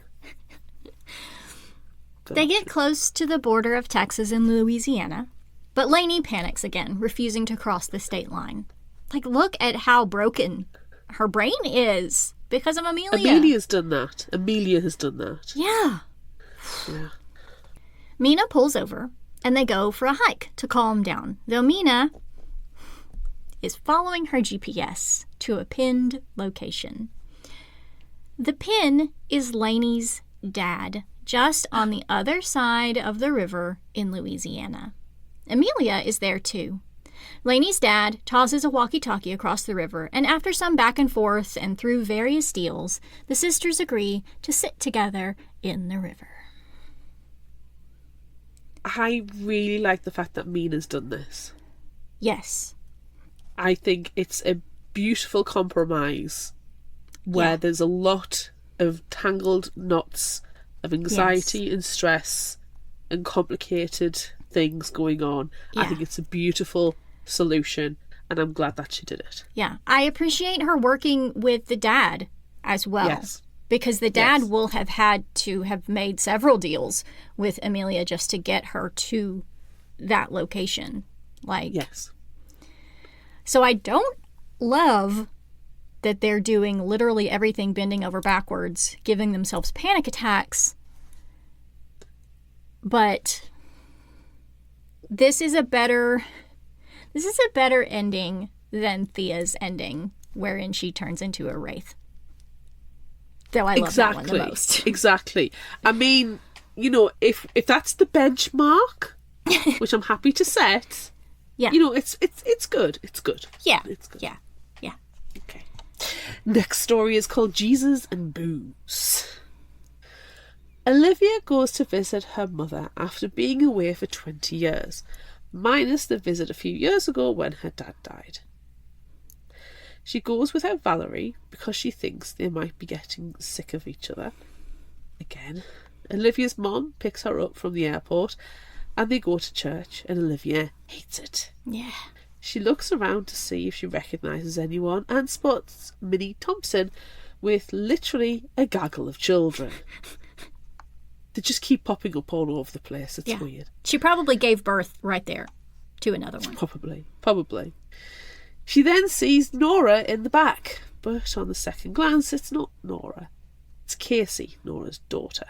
They get close to the border of Texas and Louisiana, but Lainey panics again, refusing to cross the state line. Like, look at how broken her brain is because of Amelia. Amelia has done that. Yeah. Mina pulls over, and they go for a hike to calm down, though Mina is following her GPS to a pinned location. The pin is Lainey's dad, just on the other side of the river in Louisiana. Amelia is there too. Lainey's dad tosses a walkie-talkie across the river, and after some back and forth and through various deals, the sisters agree to sit together in the river. I really like the fact that Mina's done this. Yes. I think it's a beautiful compromise where there's a lot of tangled knots of anxiety and stress and complicated things going on. I think it's a beautiful solution, and I'm glad that she did it. Yeah. I appreciate her working with the dad as well. Yes. Because the dad will have had to have made several deals with Amelia just to get her to that location. Yes. So I don't love that they're doing literally everything bending over backwards, giving themselves panic attacks. But this is a better ending than Thea's ending, wherein she turns into a wraith. Though I love that one the most. Exactly. I mean, if that's the benchmark, which I'm happy to set, it's good. It's good. Yeah. It's good. Yeah. Okay. Next story is called Jesus and Booze. Olivia goes to visit her mother after being away for 20 years, minus the visit a few years ago when her dad died. She goes without Valerie because she thinks they might be getting sick of each other. Again, Olivia's mom picks her up from the airport and they go to church, and Olivia hates it. Yeah. She looks around to see if she recognises anyone and spots Minnie Thompson with literally a gaggle of children. They just keep popping up all over the place. It's weird. She probably gave birth right there to another one. Probably. She then sees Nora in the back, but on the second glance, it's not Nora. It's Casey, Nora's daughter.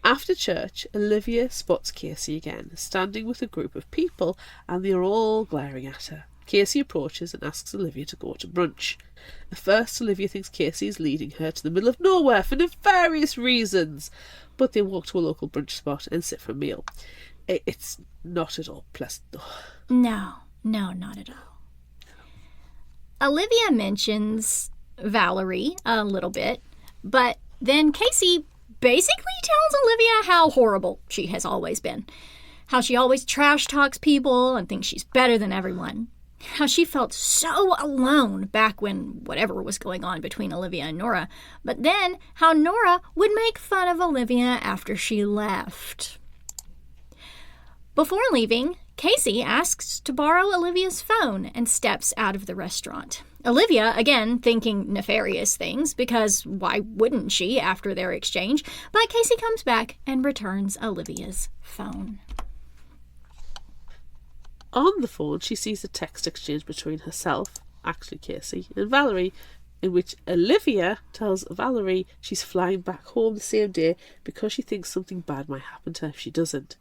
After church, Olivia spots Casey again, standing with a group of people, and they are all glaring at her. Casey approaches and asks Olivia to go to brunch. At first, Olivia thinks Casey is leading her to the middle of nowhere for nefarious reasons, but they walk to a local brunch spot and sit for a meal. It's not at all pleasant, though. No, not at all. Olivia mentions Valerie a little bit, but then Casey basically tells Olivia how horrible she has always been. How she always trash talks people and thinks she's better than everyone. How she felt so alone back when whatever was going on between Olivia and Nora. But then how Nora would make fun of Olivia after she left. Before leaving, Casey asks to borrow Olivia's phone and steps out of the restaurant. Olivia, again, thinking nefarious things, because why wouldn't she after their exchange? But Casey comes back and returns Olivia's phone. On the phone, she sees a text exchange between herself, actually Casey, and Valerie, in which Olivia tells Valerie she's flying back home the same day because she thinks something bad might happen to her if she doesn't.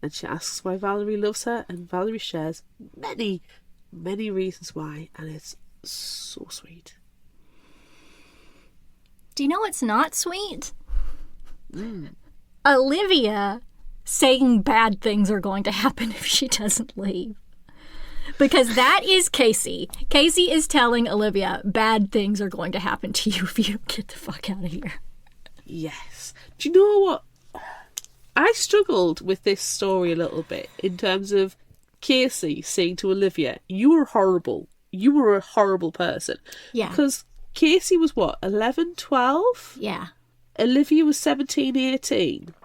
And she asks why Valerie loves her, and Valerie shares many, many reasons why, and it's so sweet. Do you know what's not sweet? Olivia saying bad things are going to happen if she doesn't leave. Because that is Casey. Casey is telling Olivia bad things are going to happen to you if you don't get the fuck out of here. Yes. Do you know what? I struggled with this story a little bit in terms of Casey saying to Olivia, you were horrible. You were a horrible person. Yeah. Because Casey was what, 11, 12? Yeah. Olivia was 17, 18.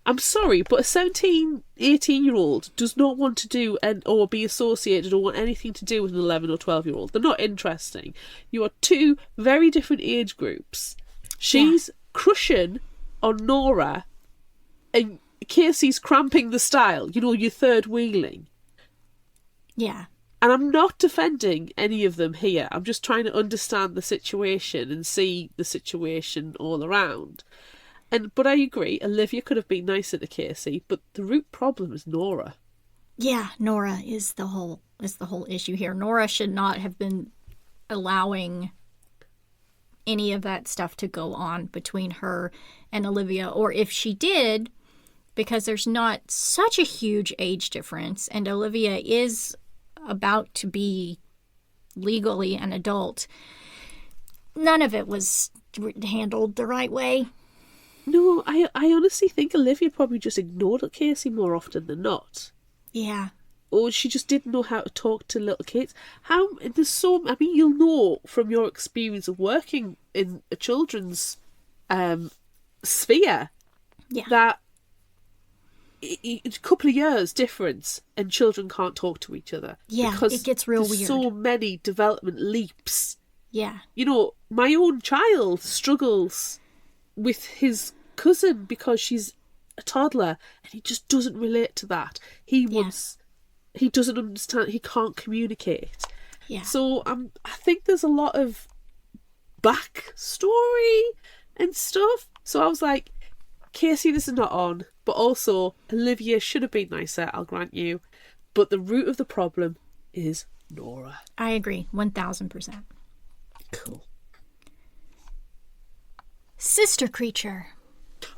I'm sorry, but a 17, 18-year-old does not want to do or be associated or want anything to do with an 11 or 12-year-old. They're not interesting. You are two very different age groups. She's crushing on Nora, and Casey's cramping the style. You know, you're third wheeling. Yeah. And I'm not defending any of them here. I'm just trying to understand the situation and see the situation all around. But I agree, Olivia could have been nicer to Casey, but the root problem is Nora. Yeah, Nora is the whole issue here. Nora should not have been allowing any of that stuff to go on between her and Olivia, or if she did, because there's not such a huge age difference, and Olivia is about to be legally an adult, none of it was handled the right way. No, I honestly think Olivia probably just ignored Casey more often than not. Yeah. Or she just didn't know how to talk to little kids. You'll know from your experience of working in a children's sphere that a couple of years difference and children can't talk to each other. Yeah, because it gets real there's weird. so many development leaps. Yeah. You know, my own child struggles with his cousin because she's a toddler and he just doesn't relate to that. He doesn't understand, he can't communicate. Yeah. So I think there's a lot of backstory and stuff. So I was like, Casey, this is not on. But also, Olivia should have been nicer, I'll grant you. But the root of the problem is Nora. I agree, 1000%. Cool. Sister Creature.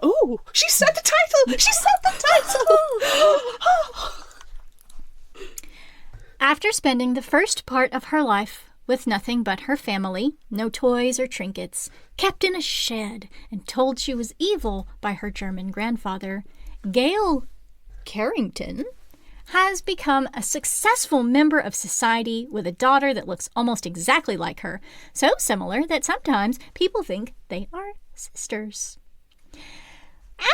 Oh, she said the title! She said the title! After spending the first part of her life with nothing but her family, no toys or trinkets, kept in a shed and told she was evil by her German grandfather, Gail Carrington has become a successful member of society with a daughter that looks almost exactly like her, so similar that sometimes people think they are sisters.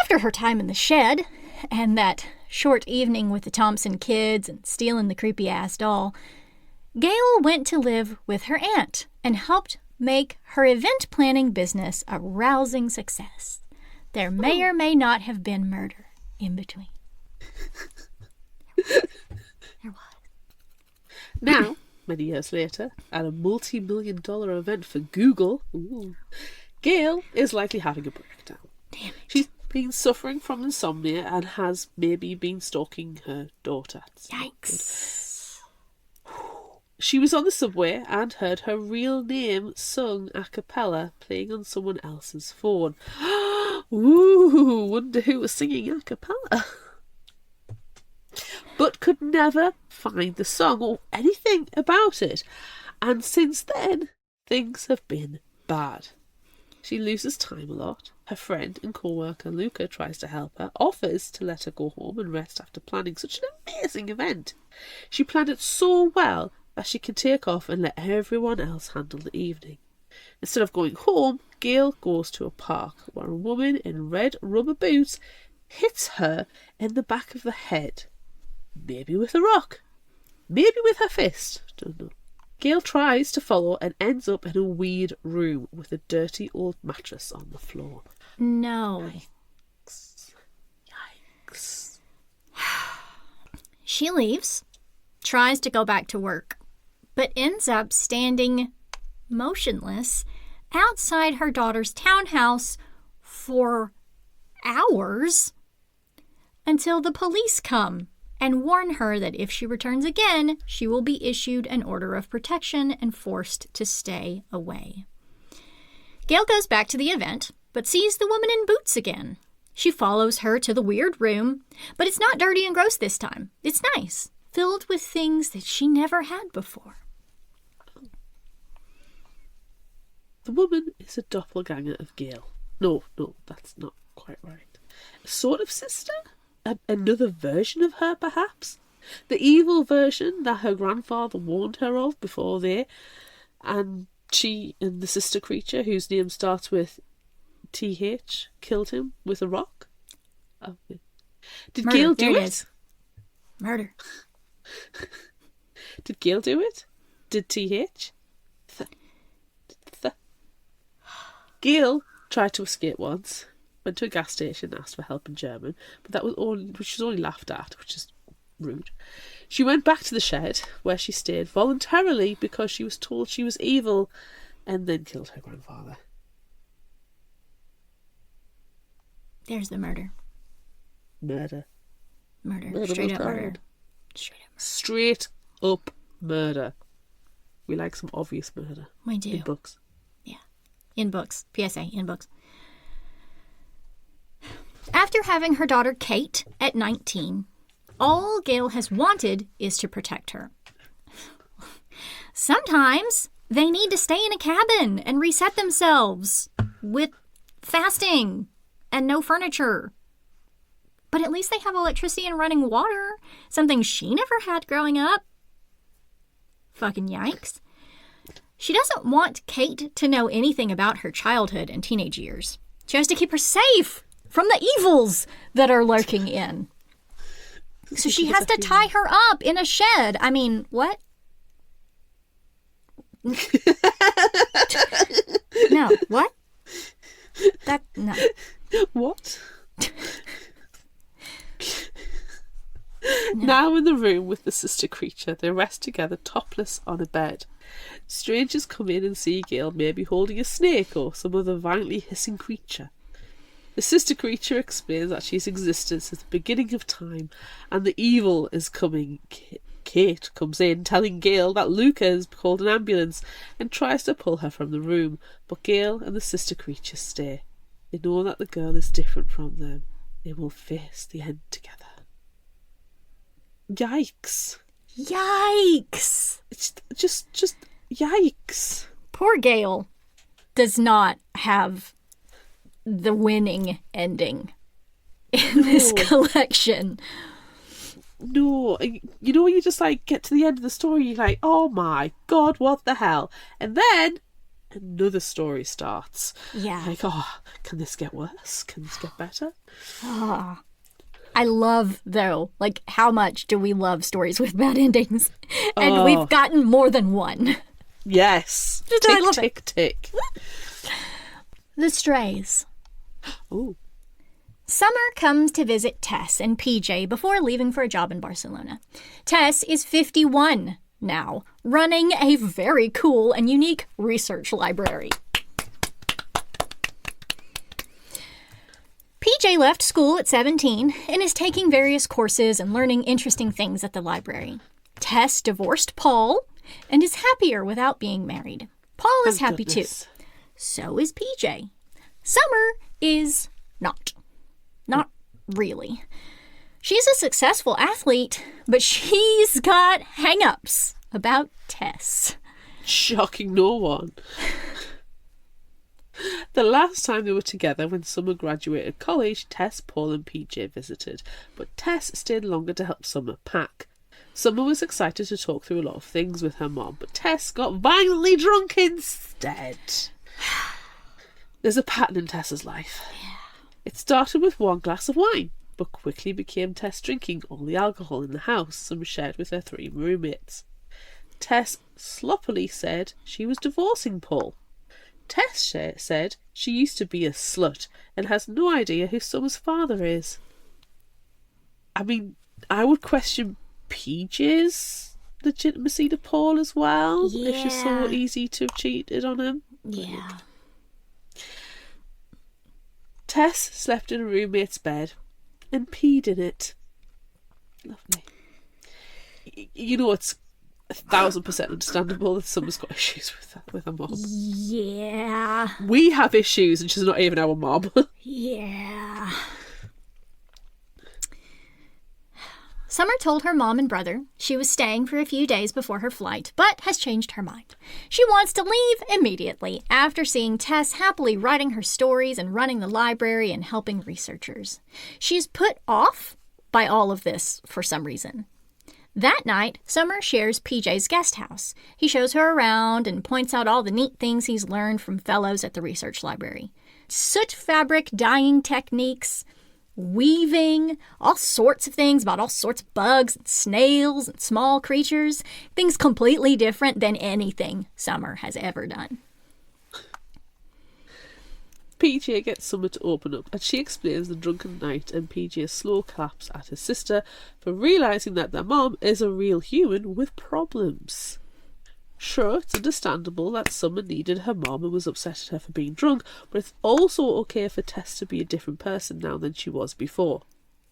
After her time in the shed and that short evening with the Thompson kids and stealing the creepy-ass doll, Gail went to live with her aunt and helped make her event planning business a rousing success. There may or may not have been murder in between. There was. Now, many years later, at a multi-million-dollar event for Google, Gail is likely having a breakdown. Damn it. She's been suffering from insomnia and has maybe been stalking her daughter. Yikes. She was on the subway and heard her real name sung a cappella playing on someone else's phone. Ooh, wonder who was singing a cappella. But could never find the song or anything about it. And since then, things have been bad. She loses time a lot. Her friend and co-worker Luca tries to help her, offers to let her go home and rest after planning such an amazing event. She planned it so well that she can take off and let everyone else handle the evening. Instead of going home, Gail goes to a park where a woman in red rubber boots hits her in the back of the head. Maybe with a rock. Maybe with her fist. Don't know. Gail tries to follow and ends up in a weird room with a dirty old mattress on the floor. No. Yikes. She leaves, tries to go back to work, but ends up standing motionless outside her daughter's townhouse for hours until the police come and warn her that if she returns again, she will be issued an order of protection and forced to stay away. Gail goes back to the event, but sees the woman in boots again. She follows her to the weird room, but it's not dirty and gross this time. It's nice, filled with things that she never had before. The woman is a doppelganger of Gail. No, that's not quite right. A sort of sister? Another version of her, perhaps? The evil version that her grandfather warned her of before and she and the sister creature, whose name starts with TH, killed him with a rock? Oh, yeah. Did Murder. Gail do There it? Murder. Did Gail do it? Did TH? Gail tried to escape once. Went to a gas station, asked for help in German, but which was only laughed at, which is rude. She went back to the shed, where she stayed voluntarily because she was told she was evil, and then killed her grandfather. There's the murder. Murder. Murder. Straight up murder. Straight up murder. We like some obvious murder. We do. In books. Yeah. In books. PSA, in books. After having her daughter Kate at 19, all Gail has wanted is to protect her. Sometimes they need to stay in a cabin and reset themselves with fasting and no furniture. But at least they have electricity and running water, something she never had growing up. Fucking yikes. She doesn't want Kate to know anything about her childhood and teenage years. She has to keep her safe from the evils that are lurking in. So she has to tie her up in a shed. I mean, what? No, what? No. What? No. Now in the room with the sister creature, they rest together topless on a bed. Strangers come in and see Gail maybe holding a snake or some other violently hissing creature. The sister creature explains that she's existed since the beginning of time and the evil is coming. Kate comes in telling Gail that Luca has called an ambulance and tries to pull her from the room, but Gail and the sister creature stay. They know that the girl is different from them. They will face the end together. Yikes. Yikes. It's just yikes. Poor Gail does not have the winning ending in this collection. No, you know, you just like get to the end of the story, you're like, oh my god, what the hell? And then another story starts. Yeah. Like, oh, can this get worse? Can this get better? I love, though, like, how much do we love stories with bad endings? And we've gotten more than one. Yes. Tick, tick, tick. The Strays. Oh. Summer comes to visit Tess and PJ before leaving for a job in Barcelona. Tess is 51 now, running a very cool and unique research library. PJ left school at 17 and is taking various courses and learning interesting things at the library. Tess divorced Paul and is happier without being married. Paul is happy too. So is PJ. Summer is not. Not really. She's a successful athlete, but she's got hang-ups about Tess. Shocking no one. The last time they were together, when Summer graduated college, Tess, Paul and PJ visited, but Tess stayed longer to help Summer pack. Summer was excited to talk through a lot of things with her mom, but Tess got violently drunk instead. There's a pattern in Tess's life. Yeah. It started with one glass of wine, but quickly became Tess drinking all the alcohol in the house Summer shared with her 3 roommates. Tess sloppily said she was divorcing Paul. Tess said she used to be a slut and has no idea who Summer's father is. I mean, I would question PJ's legitimacy to Paul as well, if she's so easy to have cheated on him. Yeah. Tess slept in a roommate's bed and peed in it. Lovely. You know, it's 1,000% understandable that Summer's got issues with her mom. Yeah. We have issues and she's not even our mom. Yeah. Summer told her mom and brother she was staying for a few days before her flight, but has changed her mind. She wants to leave immediately after seeing Tess happily writing her stories and running the library and helping researchers. She's put off by all of this for some reason. That night, Summer shares PJ's guest house. He shows her around and points out all the neat things he's learned from fellows at the research library. Soot fabric dyeing techniques, weaving, all sorts of things about all sorts of bugs and snails and small creatures. Things completely different than anything Summer has ever done. PJ gets Summer to open up and she explains the drunken night and PJ's slow collapse at his sister for realising that their mom is a real human with problems. Sure, it's understandable that Summer needed her mom and was upset at her for being drunk, but it's also okay for Tess to be a different person now than she was before.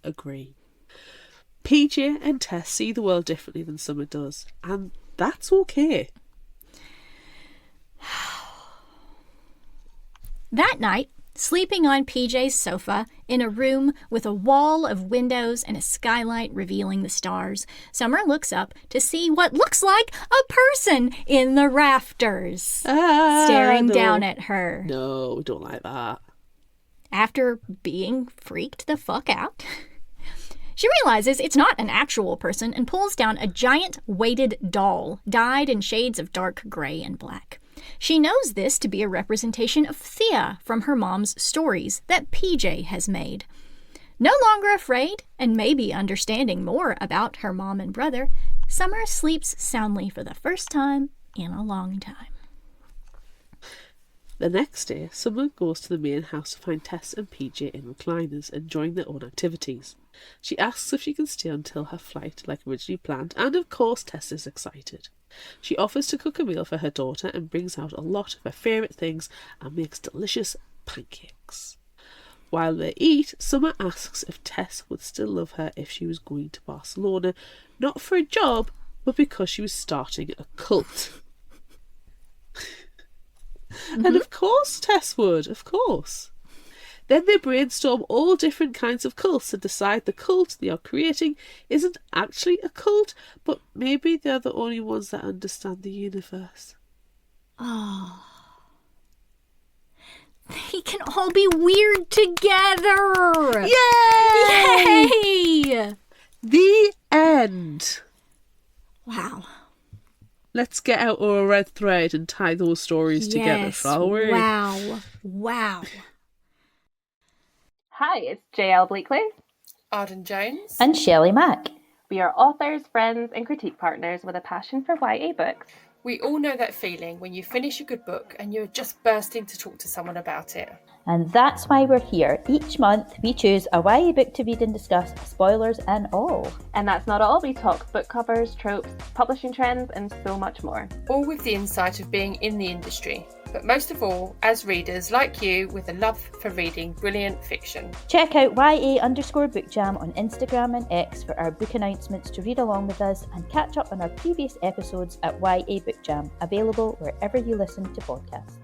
Agree. PJ and Tess see the world differently than Summer does, and that's okay. That night, sleeping on PJ's sofa in a room with a wall of windows and a skylight revealing the stars, Summer looks up to see what looks like a person in the rafters, staring down at her. No, we don't like that. After being freaked the fuck out, she realizes it's not an actual person and pulls down a giant weighted doll dyed in shades of dark gray and black. She knows this to be a representation of Thea from her mom's stories that PJ has made. No longer afraid, and maybe understanding more about her mom and brother, Summer sleeps soundly for the first time in a long time. The next day, Summer goes to the main house to find Tess and PJ in recliners, enjoying their own activities. She asks if she can stay until her flight, like originally planned, and of course Tess is excited. She offers to cook a meal for her daughter and brings out a lot of her favourite things and makes delicious pancakes. While they eat, Summer asks if Tess would still love her if she was going to Barcelona, not for a job, but because she was starting a cult. And of course Tess would, of course. Then they brainstorm all different kinds of cults and decide the cult they are creating isn't actually a cult, but maybe they're the only ones that understand the universe. Oh. They can all be weird together! Yay! Yay! The end. Wow. Let's get out our red thread and tie those stories together, shall we? Wow. Wow. Hi, it's JL Bleakley. Arden Jones. And Shelley Mack. We are authors, friends, and critique partners with a passion for YA books. We all know that feeling when you finish a good book and you're just bursting to talk to someone about it. And that's why we're here. Each month we choose a YA book to read and discuss, spoilers and all. And that's not all. We talk book covers, tropes, publishing trends, and so much more. All with the insight of being in the industry. But most of all, as readers like you with a love for reading brilliant fiction. Check out YA_bookjam on Instagram and X for our book announcements to read along with us, and catch up on our previous episodes at YA Bookjam, available wherever you listen to podcasts.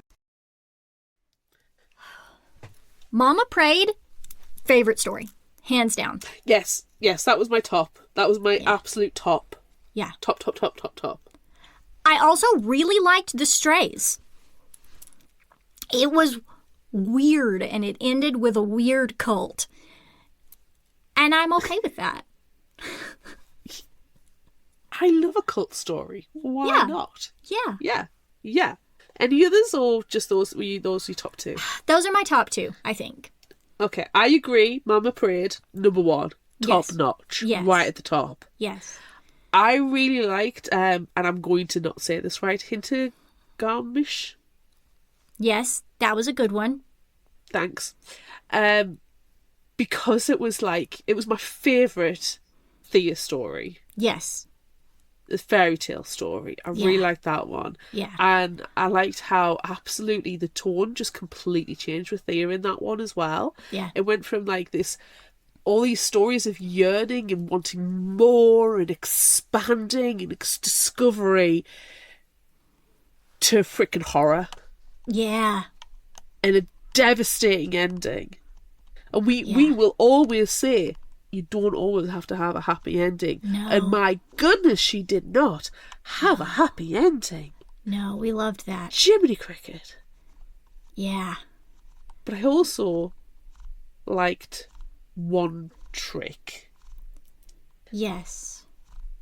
Mama Prayed, favorite story, hands down. Yes, that was my top. That was my absolute top. Yeah. Top. I also really liked The Strays. It was weird, and it ended with a weird cult. And I'm okay with that. I love a cult story. Why not? Yeah. Any others, or just those? Those your top two? Those are my top two, I think. Okay, I agree. Mama Prayed, number one, top notch, Yes. right at the top. Yes. I really liked, and I'm going to not say this right, Hintergarmisch. Yes, that was a good one. Thanks. Because it was my favourite Thea story. Yes. The fairy tale story. I really liked that one. Yeah. And I liked how absolutely the tone just completely changed with Thea in that one as well. Yeah. It went from all these stories of yearning and wanting more and expanding and discovery to freaking horror. Yeah. And a devastating ending. And we will always say, you don't always have to have a happy ending. No. And my goodness, she did not have a happy ending. No, we loved that. Jiminy Cricket. Yeah. But I also liked one trick. Yes.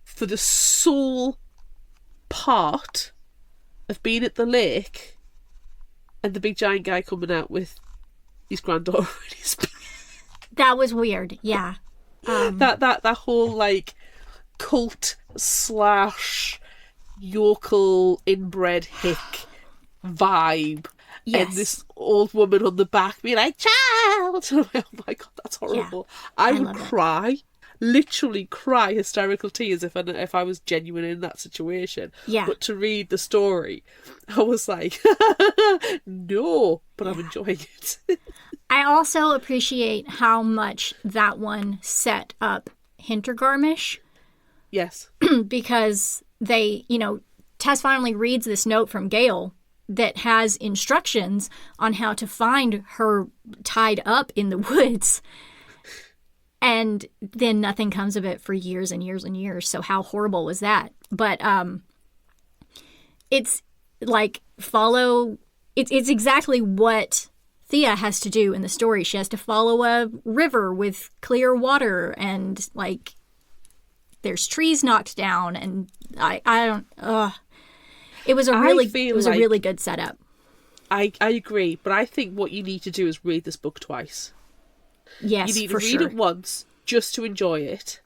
For the sole part of being at the lake and the big giant guy coming out with his granddaughter in his That was weird, yeah. That whole cult / yokel inbred hick vibe. Yes. And this old woman on the back being like, child! Oh my God, that's horrible. Yeah. I would cry literally cry hysterical tears if I was genuine in that situation. Yeah. But to read the story, I was like, no, but I'm enjoying it. I also appreciate how much that one set up Hintergarmish. Yes. Because they, Tess finally reads this note from Gale that has instructions on how to find her tied up in the woods. And then nothing comes of it for years and years and years. So how horrible was that? But it's like it's exactly what Thea has to do in the story. She has to follow a river with clear water, and like there's trees knocked down, and I don't. It was a really good setup. I agree, but I think what you need to do is read this book twice. Yes, you need for to read sure. it once just to enjoy it.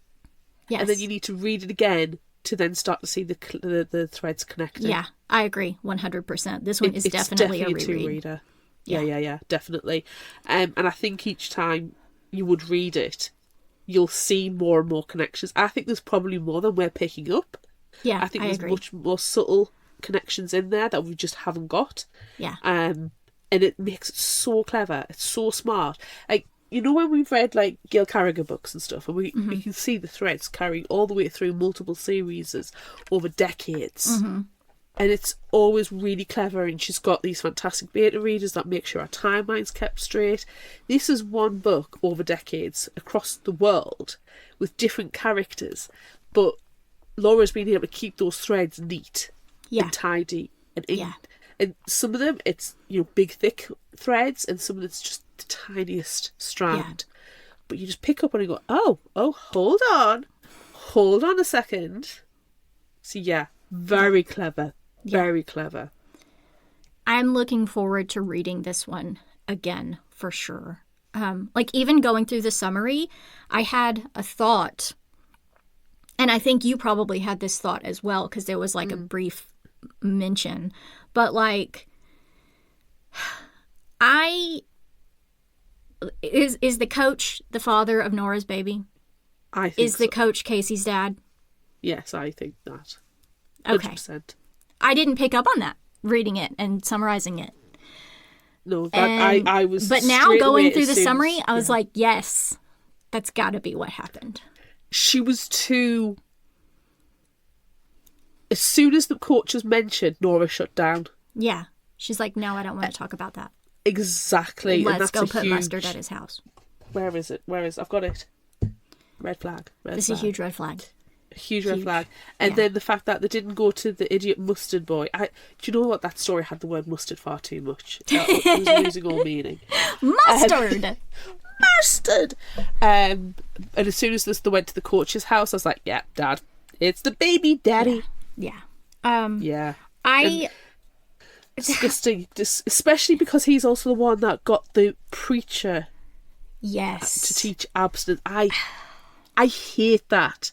Yes, and then you need to read it again to then start to see the threads connecting. Yeah, I agree 100%. This one is definitely a reread. two-reader. Yeah, definitely. And I think each time you would read it, you'll see more and more connections. I think there's probably more than we're picking up. Yeah, I think there's agree. much more subtle connections in there that we just haven't got. Yeah. And it makes it so clever. It's so smart. Like, when we've read like Gail Carriger books and stuff, and we can see the threads carrying all the way through multiple series over decades. Mm-hmm. And it's always really clever, and she's got these fantastic beta readers that make sure our timeline's kept straight. This is one book over decades across the world with different characters, but Laura's been able to keep those threads neat and tidy and some of them it's big thick threads, and some of it's just the tiniest strand. But you just pick up on it and go, oh, hold on a second. So very clever. Very clever. I'm looking forward to reading this one again for sure. Like even going through the summary, I had a thought, and I think you probably had this thought as well, because there was like a brief mention, but like is the coach the father of Nora's baby? I think Is the coach Casey's dad? Yes, I think that. 100%. Okay. I didn't pick up on that reading it and summarizing it. No, I was. But now going through the summary, I was like, yes, that's got to be what happened. She was too. As soon as the coach was mentioned, Nora shut down. Yeah. She's like, no, I don't want to talk about that. Exactly. Let's go put mustard at his house. Where is it? I've got it. Red flag. This is a huge red flag. Huge red flag. And then the fact that they didn't go to the idiot mustard boy. Do you know what? That story had the word mustard far too much. It was losing all meaning. Mustard! Mustard! And as soon as they went to the coach's house, I was like, yeah, Dad. It's the baby daddy. Yeah. Disgusting. Especially because he's also the one that got the preacher to teach abstinence. I hate that.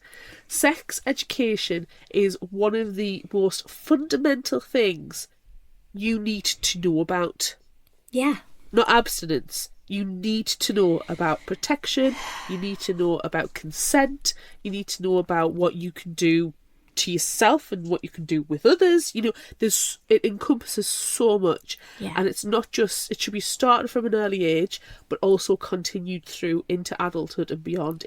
Sex education is one of the most fundamental things you need to know about. Yeah. Not abstinence. You need to know about protection. You need to know about consent. You need to know about what you can do to yourself and what you can do with others. It encompasses so much. Yeah. And it's not just, it should be started from an early age, but also continued through into adulthood and beyond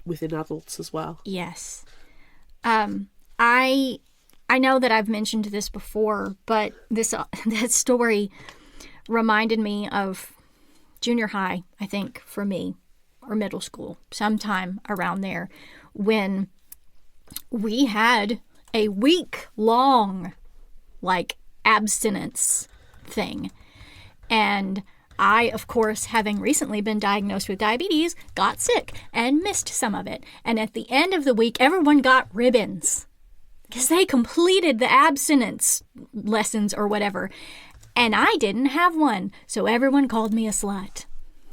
within adults as well. Yes. I know that I've mentioned this before, but that story reminded me of junior high, I think, for me, or middle school, sometime around there, when we had a week-long, abstinence thing. And I, of course, having recently been diagnosed with diabetes, got sick and missed some of it. And at the end of the week, everyone got ribbons because they completed the abstinence lessons or whatever. And I didn't have one, so everyone called me a slut.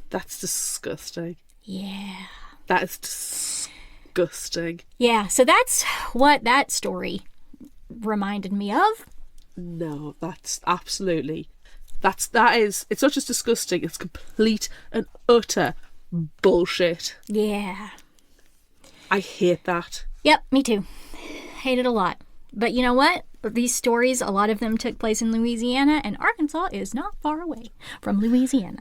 That's disgusting. Yeah. That is disgusting. Yeah, so that's what that story reminded me of. No, that's absolutely... it's not just disgusting, it's complete and utter bullshit. Yeah. I hate that. Yep, me too. Hate it a lot. But you know what? These stories, a lot of them took place in Louisiana, and Arkansas is not far away from Louisiana.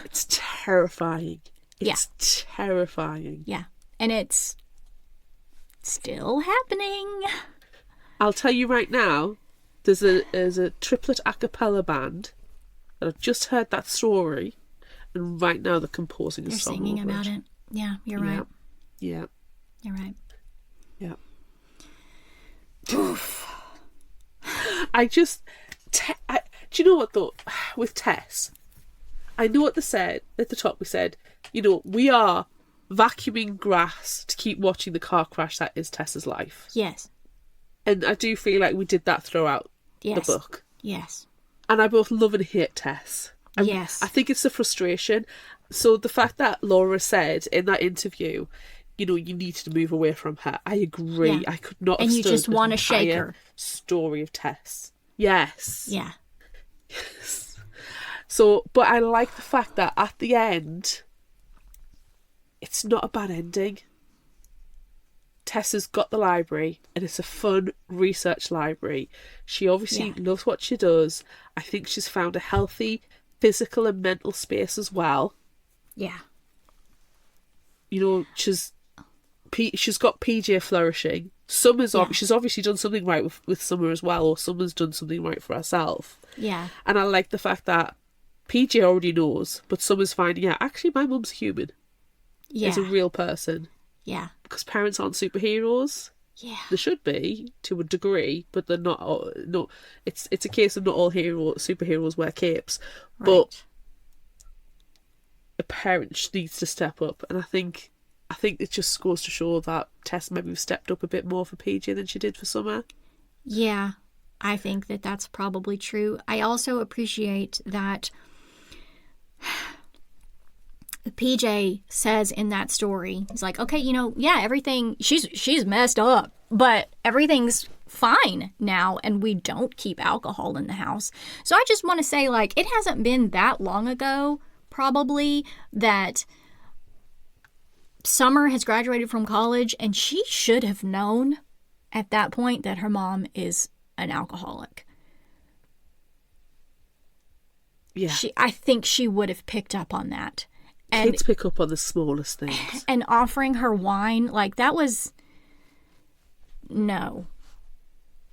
It's terrifying. It's terrifying. Yeah. And it's still happening. I'll tell you right now, there's a triplet a cappella band that I've just heard that story, and right now they're composing a song. They're singing over about it. Yeah, you're right. Yeah. You're right. Yeah. Oof. Do you know what though? With Tess, I know what they said at the top. We said, we are vacuuming grass to keep watching the car crash that is Tess's life. Yes. And I do feel like we did that throughout the book. Yes. And I both love and hate Tess. Yes. I think it's the frustration. So the fact that Laura said in that interview, you need to move away from her. I agree. Yeah. I could not And have you stood just want to the shake entire her. Story of Tess. Yes. Yeah. Yes. So, but I like the fact that at the end, it's not a bad ending. Tessa's got the library, and it's a fun research library. She obviously loves what she does. I think she's found a healthy physical and mental space as well. Yeah. She's got PJ flourishing. She's obviously done something right with Summer as well, or Summer's done something right for herself. Yeah. And I like the fact that PJ already knows, but Summer's finding out, actually, my mum's human. Yeah. Is a real person. Yeah. Because parents aren't superheroes. Yeah. They should be, to a degree, but they're not. No, it's a case of not all superheroes wear capes. Right. But a parent needs to step up, and I think it just goes to show that Tess maybe stepped up a bit more for PJ than she did for Summer. Yeah, I think that that's probably true. I also appreciate that PJ says in that story, he's like, okay, everything, she's messed up, but everything's fine now, and we don't keep alcohol in the house. So I just want to say, it hasn't been that long ago, probably, that Summer has graduated from college, and she should have known at that point that her mom is an alcoholic. Yeah. I think she would have picked up on that. And kids pick up on the smallest things. And offering her wine, that was... No.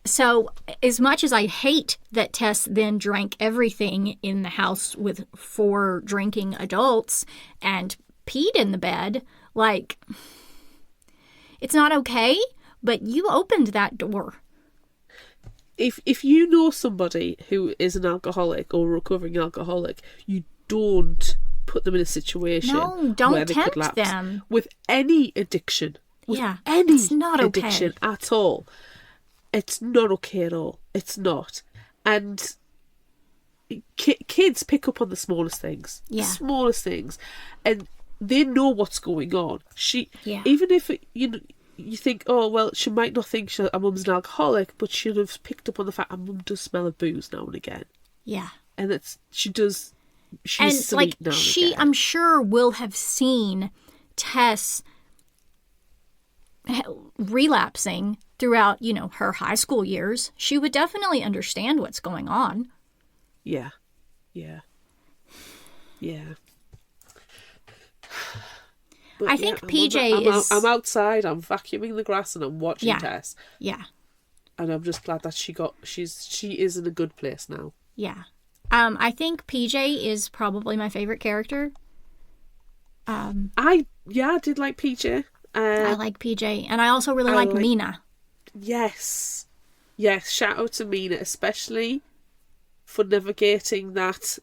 So, as much as I hate that Tess then drank everything in the house with 4 drinking adults and peed in the bed, it's not okay, but you opened that door. If you know somebody who is an alcoholic or a recovering alcoholic, you don't put them in a situation where they could lapse. Them with any addiction. It's not addiction okay at all. It's not okay at all. It's not. And kids pick up on the smallest things. Yeah. The smallest things. And they know what's going on. Even if you think, oh, well, she might not think her mum's an alcoholic, but she'll have picked up on the fact her mum does smell of booze now and again. Yeah. And she does. She's sweet now and again. I'm sure, will have seen Tess relapsing throughout, her high school years. She would definitely understand what's going on. Yeah. Yeah. Yeah. But I think PJ is... I'm outside, I'm vacuuming the grass, and I'm watching Tess. Yeah. And I'm just glad that she is in a good place now. Yeah. I think PJ is probably my favorite character. I did like PJ. I like PJ, and I also really like Mina. Yes. Yes, shout out to Mina, especially for navigating that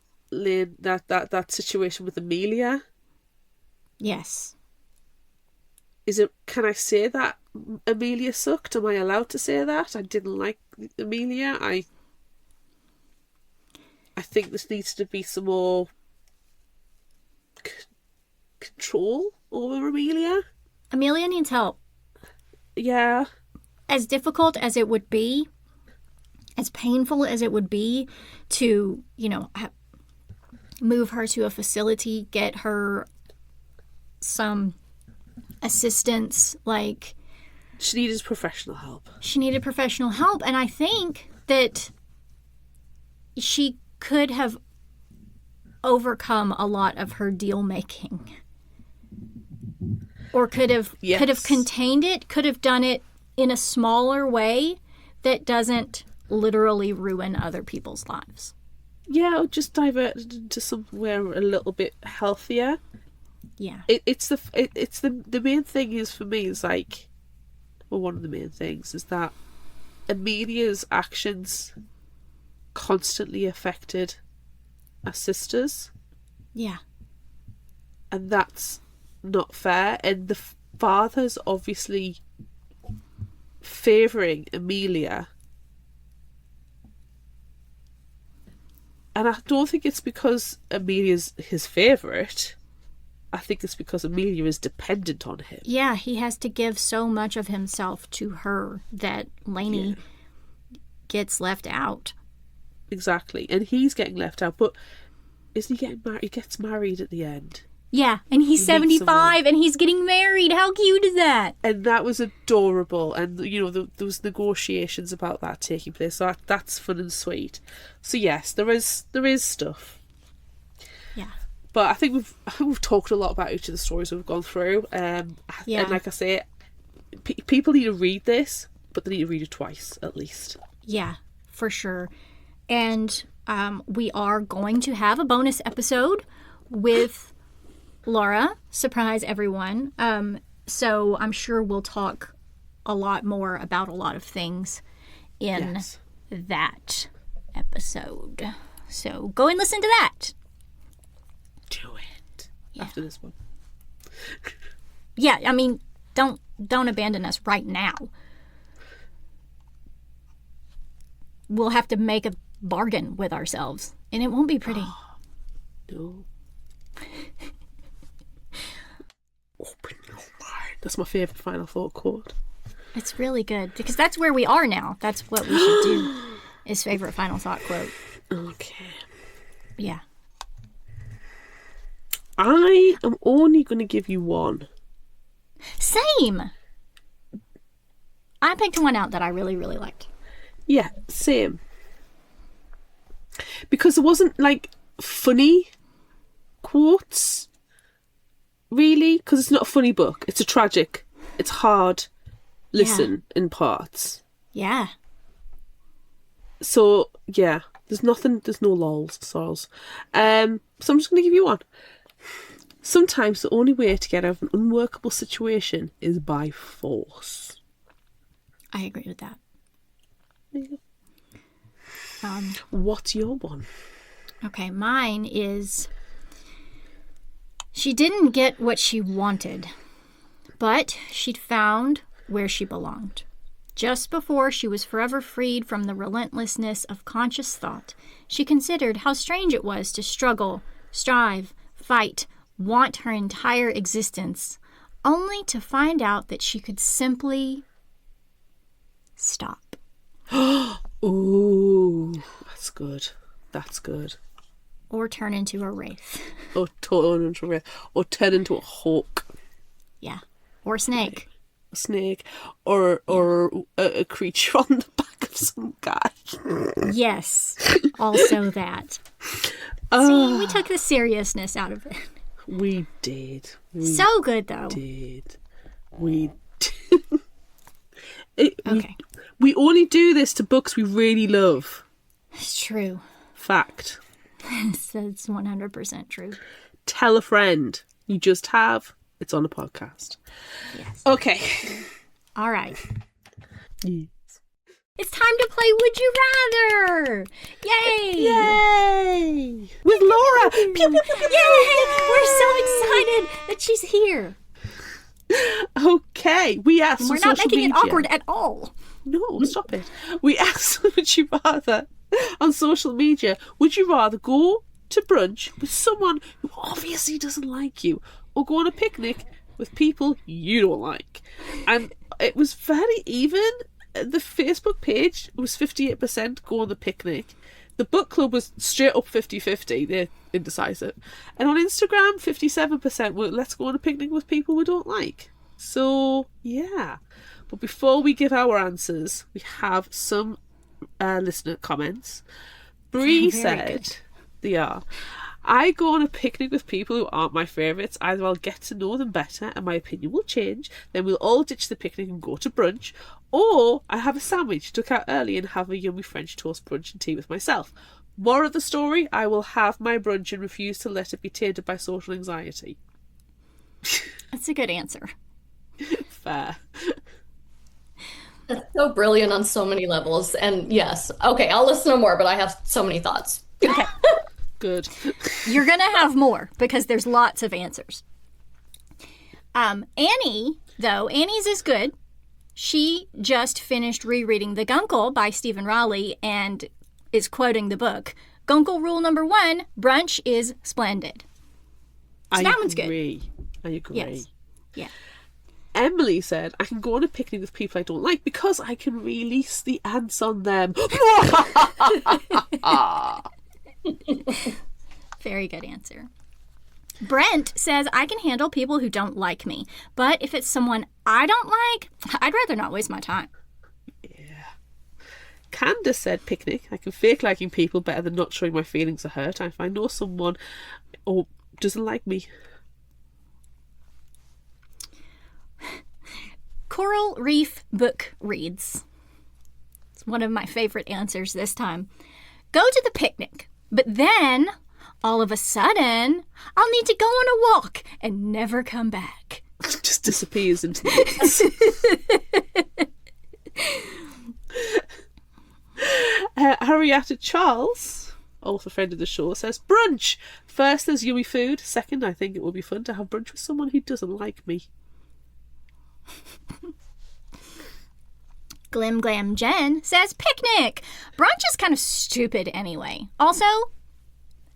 situation with Amelia. Yes. Can I say that Amelia sucked? Am I allowed to say that? I didn't like Amelia. I think this needs to be some more control over Amelia. Amelia needs help. Yeah. As difficult as it would be, as painful as it would be to, move her to a facility, get her some assistance. Like, she needed professional help. And I think that she could have overcome a lot of her deal making, or could have contained it, could have done it in a smaller way that doesn't literally ruin other people's lives. Yeah, or just divert it into somewhere a little bit healthier. Yeah. It's the main thing is for me is like, well, one of the main things is that Amelia's actions constantly affected our sisters. Yeah. And that's not fair. And the father's obviously favouring Amelia. And I don't think it's because Amelia's his favourite. I think it's because Amelia is dependent on him. Yeah, he has to give so much of himself to her that Lainey gets left out. Exactly. And he's getting left out. But isn't he getting married? He gets married at the end. Yeah, and he's 75 and he's getting married. How cute is that? And that was adorable. And, you know, there was negotiations about that taking place. So that's fun and sweet. So, yes, there is stuff. Yeah. But I think we've talked a lot about each of the stories we've gone through. And like I say, people need to read this, but they need to read it twice, at least. Yeah, for sure. And we are going to have a bonus episode with Laura. Surprise everyone. So I'm sure we'll talk a lot more about a lot of things in that episode. So go and listen to that. Do it. After this one. Yeah, I mean, don't abandon us right now. We'll have to make a bargain with ourselves, and it won't be pretty. No. Open your mind. That's my favourite Final Thought quote. It's really good, because that's where we are now. That's what we should do, is favorite Final Thought quote. Okay. Yeah. I am only going to give you one. Same. I picked one out that I really, really liked. Yeah, same. Because it wasn't like funny quotes, really, because it's not a funny book. It's a tragic. It's hard listen in parts. Yeah. So, yeah, there's no lols, sols. So I'm just going to give you one. Sometimes the only way to get out of an unworkable situation is by force. I agree with that. What's your one? Okay, mine is, she didn't get what she wanted, but she'd found where she belonged. Just before she was forever freed from the relentlessness of conscious thought, she considered how strange it was to struggle, strive, fight, want her entire existence, only to find out that she could simply stop. Ooh, that's good. That's good. Or turn into a wraith. Or turn into a wraith. Or turn into a hawk. Yeah. Or a snake. A snake. Or a creature on the back of some guy. Yes. Also that. See, we took the seriousness out of it. We did. So good, though. We did. Okay. We only do this to books we really love. It's true. Fact. That's 100% true. Tell a friend. You just have. It's on a podcast. Yes. Okay. All right. Yes. It's time to play Would You Rather! Yay! Yay! With Laura! Pew, pew, pew, pew, Yay! We're so excited that she's here. Okay. We asked We're on not social making media. it awkward at all. No, stop it. We asked, would you rather, on social media, would you rather go to brunch with someone who obviously doesn't like you, or go on a picnic with people you don't like? And it was very even. The Facebook page was 58% go on the picnic. The book club was straight up 50-50. They're indecisive. And on Instagram, 57% were let's go on a picnic with people we don't like. So, yeah. But before we give our answers, we have some listener comments. Bree said, they are, I go on a picnic with people who aren't my favourites. Either I'll get to know them better and my opinion will change, then we'll all ditch the picnic and go to brunch, or I have a sandwich, duck out early and have a yummy French toast brunch and tea with myself. More of the story, I will have my brunch and refuse to let it be tainted by social anxiety. That's a good answer. Fair. That's so brilliant on so many levels. And yes, okay, I'll listen to more, but I have so many thoughts. Okay. Good. You're going to have more because there's lots of answers. Annie, though, Annie's is good. She just finished rereading The Guncle by Stephen Rowley and is quoting the book. Guncle rule number 1, brunch is splendid. So that one's good. I agree. Yes. Yeah. Emily said, I can go on a picnic with people I don't like because I can release the ants on them. Very good answer. Brent says, I can handle people who don't like me, but if it's someone I don't like, I'd rather not waste my time. Yeah. Candace said, picnic. I can fake liking people better than not showing my feelings are hurt. If I know someone doesn't like me. Coral Reef Book reads, it's one of my favorite answers this time. Go to the picnic, but then all of a sudden I'll need to go on a walk and never come back. Just disappears into the woods. Henrietta Charles, also friend of the show, says brunch. First, there's yummy food. Second, I think it will be fun to have brunch with someone who doesn't like me. Glim Glam Jen says picnic. Brunch is kind of stupid anyway. Also,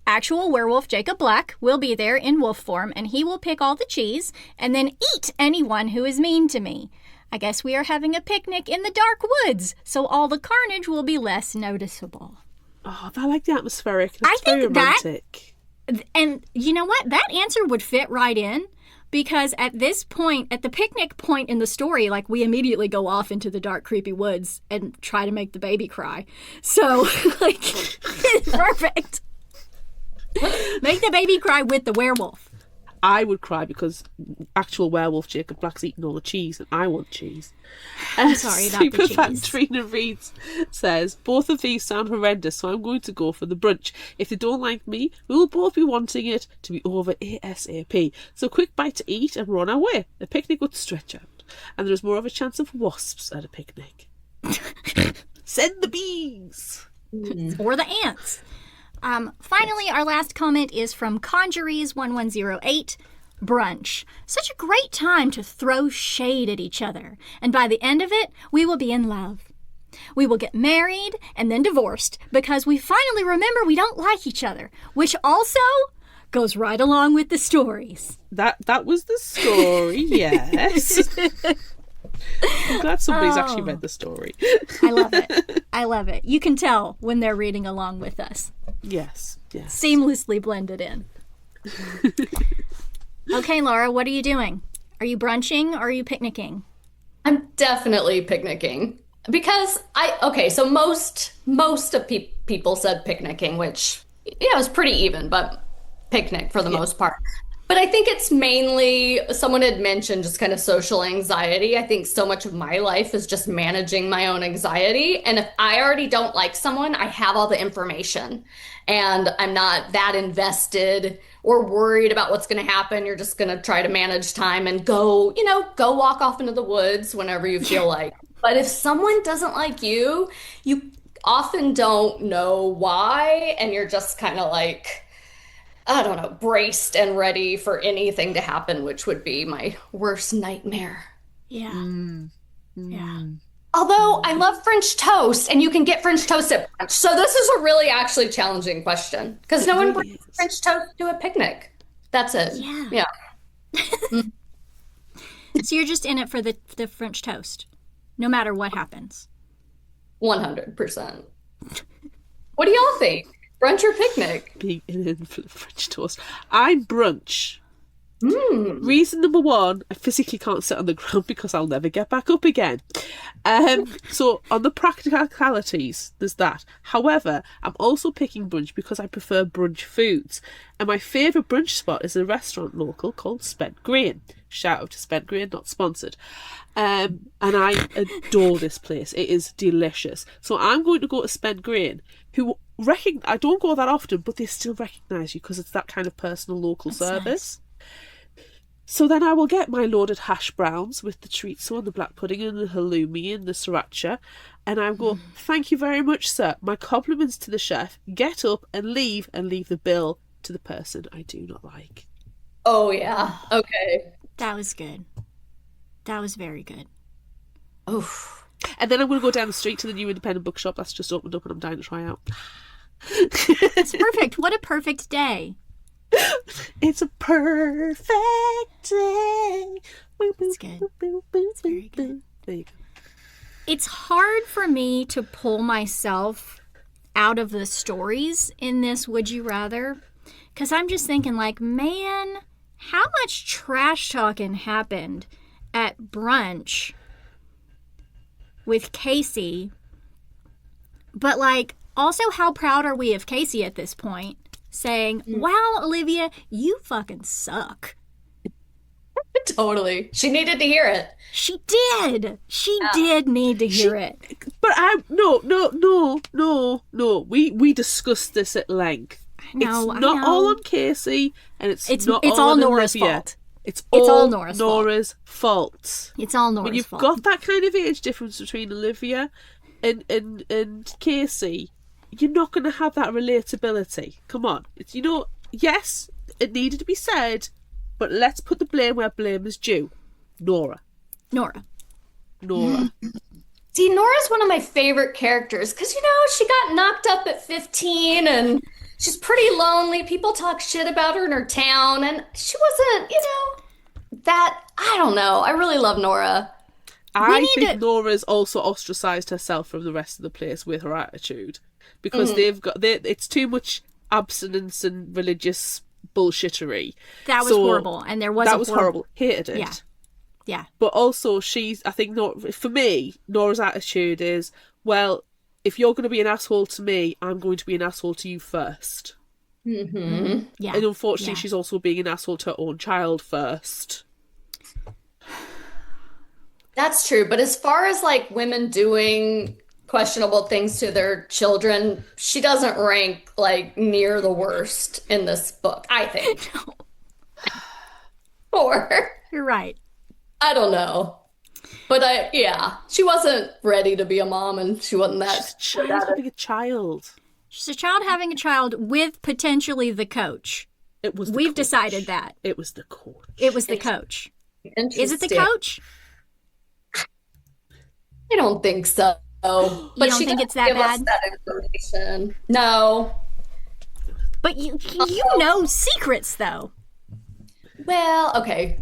actual werewolf Jacob Black will be there in wolf form and he will pick all the cheese and then eat anyone who is mean to me. I guess we are having a picnic in the dark woods, so all the carnage will be less noticeable. Oh, I like the atmospheric. That's I think very romantic. And you know what? That answer would fit right in. Because at this point, at the picnic point in the story, like, we immediately go off into the dark, creepy woods and try to make the baby cry. So, like, it's perfect. Make the baby cry with the werewolf. I would cry because actual werewolf Jacob Black's eating all the cheese and I want cheese. I'm sorry about the Superfan cheese. Trina Reeds says, both of these sound horrendous, so I'm going to go for the brunch. If they don't like me, we will both be wanting it to be over ASAP. So quick bite to eat and we're on our way. The picnic would stretch out and there's more of a chance of wasps at a picnic. Send the bees! Or the ants. Finally, our last comment is from Conjuries1108. Brunch. Such a great time to throw shade at each other. And by the end of it, we will be in love. We will get married and then divorced because we finally remember we don't like each other, which also goes right along with the stories. That was the story, yes. I'm glad somebody's actually read the story. I love it. I love it. You can tell when they're reading along with us. Yes. Seamlessly blended in. Okay, Laura, what are you doing? Are you brunching or are you picnicking? I'm definitely picnicking because so most of people said picnicking, which it was pretty even, but picnic for the most part. But I think it's mainly, someone had mentioned just kind of social anxiety. I think so much of my life is just managing my own anxiety. And if I already don't like someone, I have all the information and I'm not that invested or worried about what's going to happen. You're just going to try to manage time and go walk off into the woods whenever you feel like. But if someone doesn't like you, you often don't know why. And you're just kind of like, I don't know, braced and ready for anything to happen, which would be my worst nightmare. Yeah. Yeah. Although I love French toast, and you can get French toast at brunch. So this is a really actually challenging question, because no one brings French toast to a picnic. That's it. Yeah. So you're just in it for the French toast, no matter what happens. 100%. What do y'all think? Brunch or picnic? Being in for the French toast. I'm brunch. Reason number one, I physically can't sit on the ground because I'll never get back up again. So on the practicalities, there's that. However, I'm also picking brunch because I prefer brunch foods. And my favourite brunch spot is a restaurant local called Spent Grain. Shout out to Spent Grain, not sponsored. And I adore this place. It is delicious. So I'm going to go to Spent Grain, who I don't go that often, but they still recognise you because it's that kind of personal local service. Nice. So then I will get my loaded hash browns with the chorizo and the black pudding and the halloumi and the sriracha. And I go, thank you very much, sir. My compliments to the chef. Get up and leave the bill to the person I do not like. Oh, yeah. Okay. That was good. That was very good. Oof. And then I'm going to go down the street to the new independent bookshop that's just opened up and I'm dying to try out. It's perfect. What a perfect day. It's a perfect day. It's good. It's very good. There you go. It's hard for me to pull myself out of the stories in this Would You Rather, because I'm just thinking like, man, how much trash talking happened at brunch with Casey, but like also how proud are we of Casey at this point? Saying, wow, Olivia, you fucking suck. Totally. She needed to hear it. She did. She did need to hear it. But no. We discussed this at length. I know. It's not all on Casey, and it's not all all on Nora's Olivia. fault. It's all Nora's fault. It's all Nora's fault. When you've got that kind of age difference between Olivia and Casey, you're not going to have that relatability. Come on. It's, yes, it needed to be said, but let's put the blame where blame is due. Nora. See, Nora's one of my favorite characters because, she got knocked up at 15 and she's pretty lonely. People talk shit about her in her town and she wasn't, I don't know. I really love Nora. I think Nora's also ostracised herself from the rest of the place with her attitude. Because it's too much abstinence and religious bullshittery. That was horrible, and that was horrible. Hated it. Yeah. But also, I think, for me, Nora's attitude is, well, if you're going to be an asshole to me, I'm going to be an asshole to you first. Mm-hmm. Yeah. And unfortunately, she's also being an asshole to her own child first. That's true, but as far as like women doing questionable things to their children, she doesn't rank like near the worst in this book, I think. Or you're right. I don't know. But she wasn't ready to be a mom and she wasn't that. She's a child having a child. She's a child having a child with potentially the coach. We've decided that. It was the coach. It was the coach. Is it the coach? I don't think so. But you don't think it's that bad? That information. No. But you know secrets, though. Well, okay.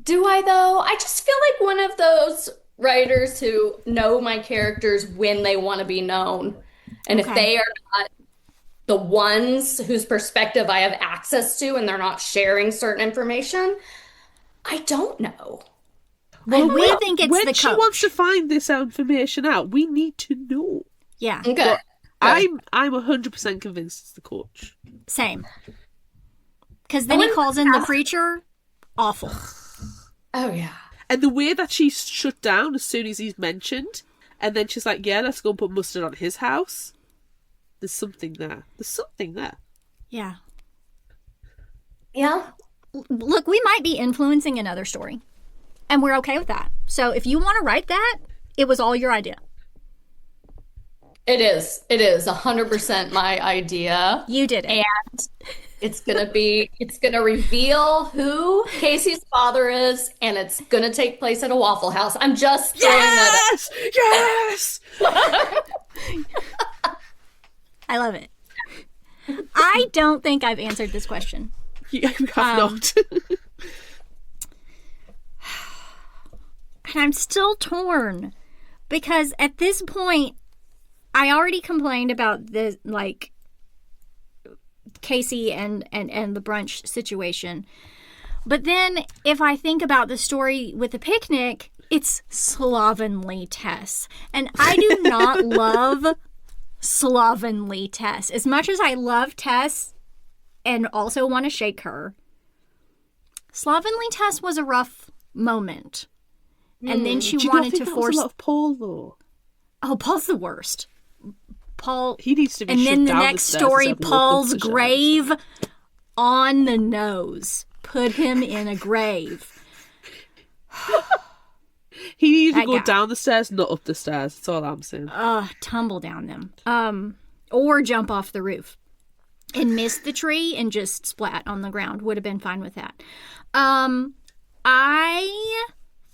Do I, though? I just feel like one of those writers who know my characters when they want to be known. And if they are not the ones whose perspective I have access to and they're not sharing certain information, I don't know. Well, we think it's the coach. When she wants to find this information out, we need to know. Yeah. Okay. But I'm 100% convinced it's the coach. Same. Because then he calls in the preacher. Awful. Oh, yeah. And the way that she's shut down as soon as he's mentioned, and then she's like, yeah, let's go and put mustard on his house. There's something there. Yeah. Yeah. Look, we might be influencing another story. And we're okay with that. So if you want to write that, it was all your idea. It is 100% my idea. You did it. And it's going to reveal who Casey's father is, and it's going to take place at a Waffle House. I'm just throwing that out. Yes! I love it. I don't think I've answered this question. You have not. And I'm still torn because at this point, I already complained about the Casey and the brunch situation. But then if I think about the story with the picnic, it's slovenly Tess. And I do not love slovenly Tess. As much as I love Tess and also want to shake her, slovenly Tess was a rough moment. And then she wanted to force... Was a lot of Paul, though? Oh, Paul's the worst. Paul... He needs to be And shoved then the down next stairs story, instead of walking Paul's up the stairs. grave on the nose. Put him in a grave. He needed to That go guy. down the stairs, not up the stairs. That's all I'm saying. Tumble down them. Or jump off the roof. And miss the tree and just splat on the ground. Would have been fine with that. I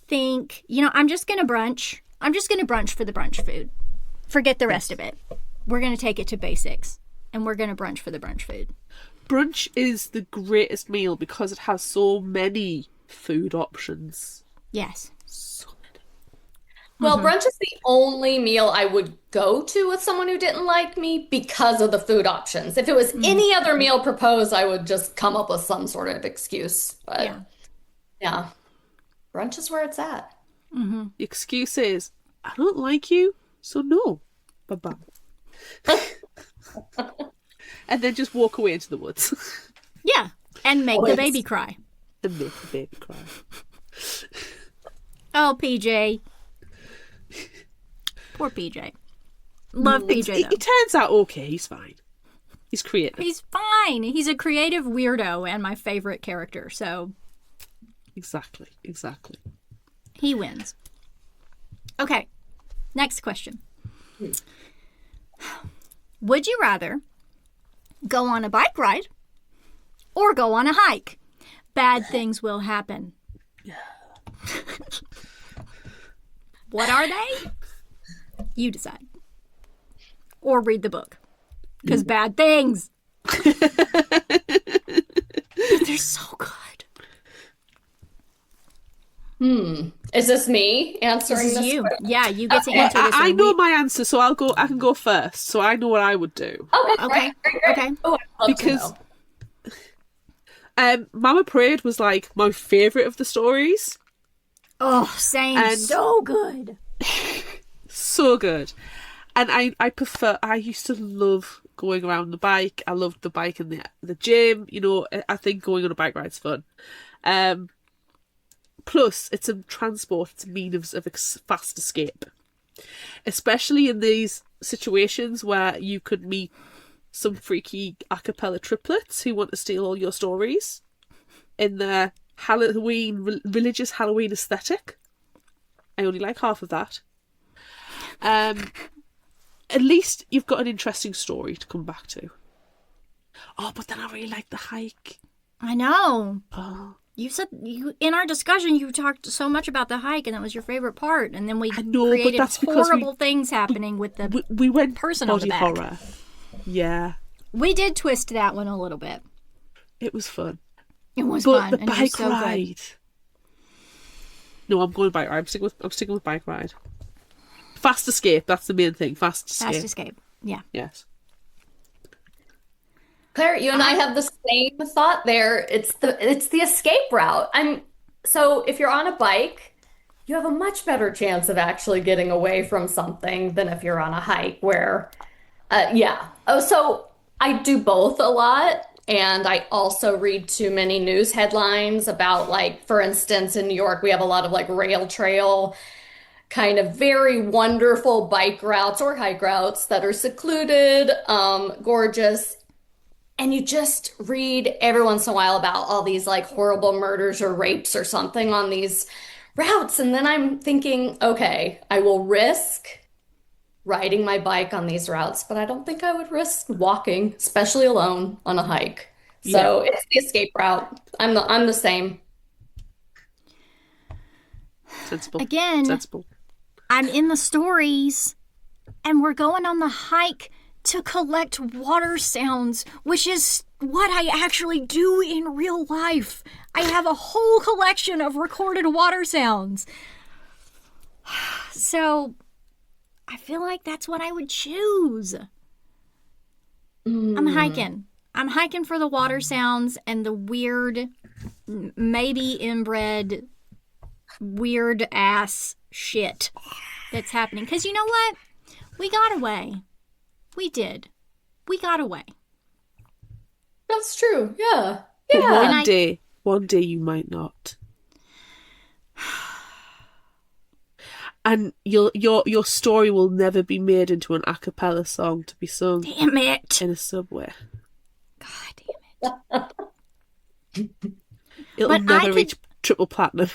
think, I'm just going to brunch. I'm just going to brunch for the brunch food. Forget the rest of it. We're going to take it to basics. And we're going to brunch for the brunch food. Brunch is the greatest meal because it has so many food options. Yes. So many. Well, brunch is the only meal I would go to with someone who didn't like me because of the food options. If it was any other meal proposed, I would just come up with some sort of excuse. But yeah, brunch is where it's at. The excuse is, I don't like you, so no. Bye-bye. And then just walk away into the woods. Yeah. And make the baby cry. And make the baby cry. Oh, PJ. Poor PJ. Love PJ, He though. turns out okay. He's fine. He's creative. He's fine. He's a creative weirdo and my favorite character, so Exactly. he wins. Okay, next question. Would you rather go on a bike ride or go on a hike? Bad things will happen. What are they? You decide. Or read the book. Because bad things. But they're so good. Is this me answering This this? is you. Yeah, you get to Okay. answer this. I and know we- my answer, so I can go first. So I know what I would do. Okay, Okay, great. okay. Oh, I'd love Because- to know. Mama Prayed was like my favourite of the stories. Oh, same. And- So good. So good. And I used to love going around the bike. I loved the bike in the gym. I think going on a bike ride's fun. Plus, it's a transport, it's a means of fast escape. Especially in these situations where you could meet some freaky a cappella triplets who want to steal all your stories in their religious Halloween aesthetic. I only like half of that. At least you've got an interesting story to come back to. Oh, but then I really like the hike. I know. Oh, You said in our discussion you talked so much about the hike and that was your favorite part, and then we I know, but created that's because horrible things happening with the. we went person on the body back. horror. Yeah, We did twist that one a little bit. it was fun. It was But fun the and it was bike so good. ride. No, I'm going bike ride. I'm sticking with bike ride. Fast escape. That's the main thing. Fast escape. Fast escape. Yeah. Yes. Claire, you and I have the same thought there. It's the escape route. So if you're on a bike, you have a much better chance of actually getting away from something than if you're on a hike where, yeah. Oh, so I do both a lot. And I also read too many news headlines about, like, for instance, in New York, we have a lot of like rail trail kind of very wonderful bike routes or hike routes that are secluded, gorgeous. And you just read every once in a while about all these like horrible murders or rapes or something on these routes. And then I'm thinking, okay, I will risk riding my bike on these routes, but I don't think I would risk walking, especially alone on a hike. So it's the escape route. I'm the same. Sensible. Again, Sensible. I'm in the stories, and we're going on the hike to collect water sounds, which is what I actually do in real life. I have a whole collection of recorded water sounds. So I feel like that's what I would choose. I'm hiking. I'm hiking for the water sounds and the weird maybe inbred weird ass shit that's happening. Because you know what? We got away. We did. We got away. That's true. Yeah. But Yeah. one day you might not. And your story will never be made into an a cappella song to be sung Damn it. in a subway. God damn it. It'll But never reach triple platinum.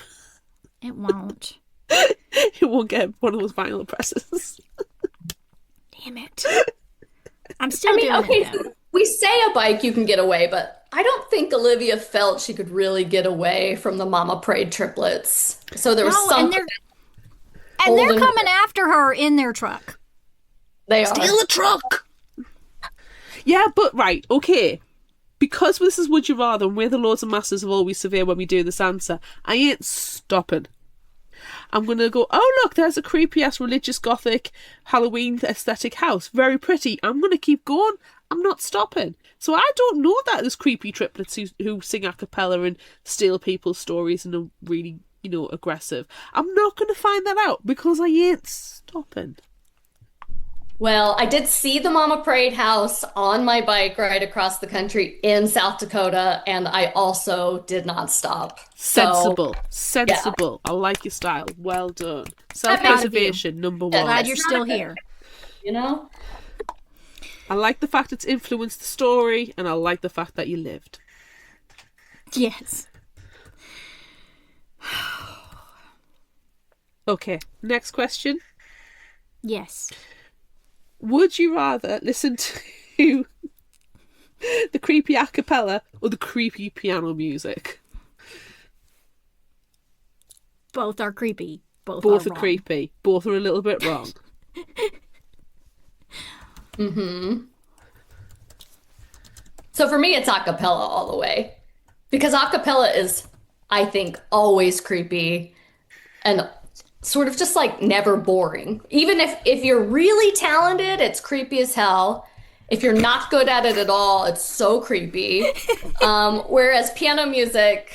It won't. It won't get one of those vinyl presses. Damn it. I'm still doing it, though. We say a bike you can get away, but I don't think Olivia felt she could really get away from the Mama Prayed triplets. So there was No, something. And they're holding coming after her in their truck. They are. Steal the truck! Yeah, but right, okay. Because this is Would You Rather, and we're the Lords and Masters of Always Severe when we do this answer, I ain't stopping. I'm going to go, oh look, there's a creepy-ass religious gothic Halloween aesthetic house. Very pretty. I'm going to keep going. I'm not stopping. So I don't know that there's creepy triplets who sing a cappella and steal people's stories and are really, aggressive. I'm not going to find that out because I ain't stopping. Well, I did see the Mama Prayed house on my bike ride across the country in South Dakota, and I also did not stop. Sensible. So, Sensible. I like your style. Well done. Self-preservation, number one. Glad you're still here. You know? I like the fact it's influenced the story, and I like the fact that you lived. Yes. Okay, next question. Yes. Would you rather listen to the creepy a cappella or the creepy piano music? Both are creepy. Both are wrong. creepy. Both are a little bit wrong. So for me, it's a cappella all the way. Because a cappella is, I think, always creepy and sort of just like never boring. Even if you're really talented, it's creepy as hell. If you're not good at it at all, it's so creepy. Whereas piano music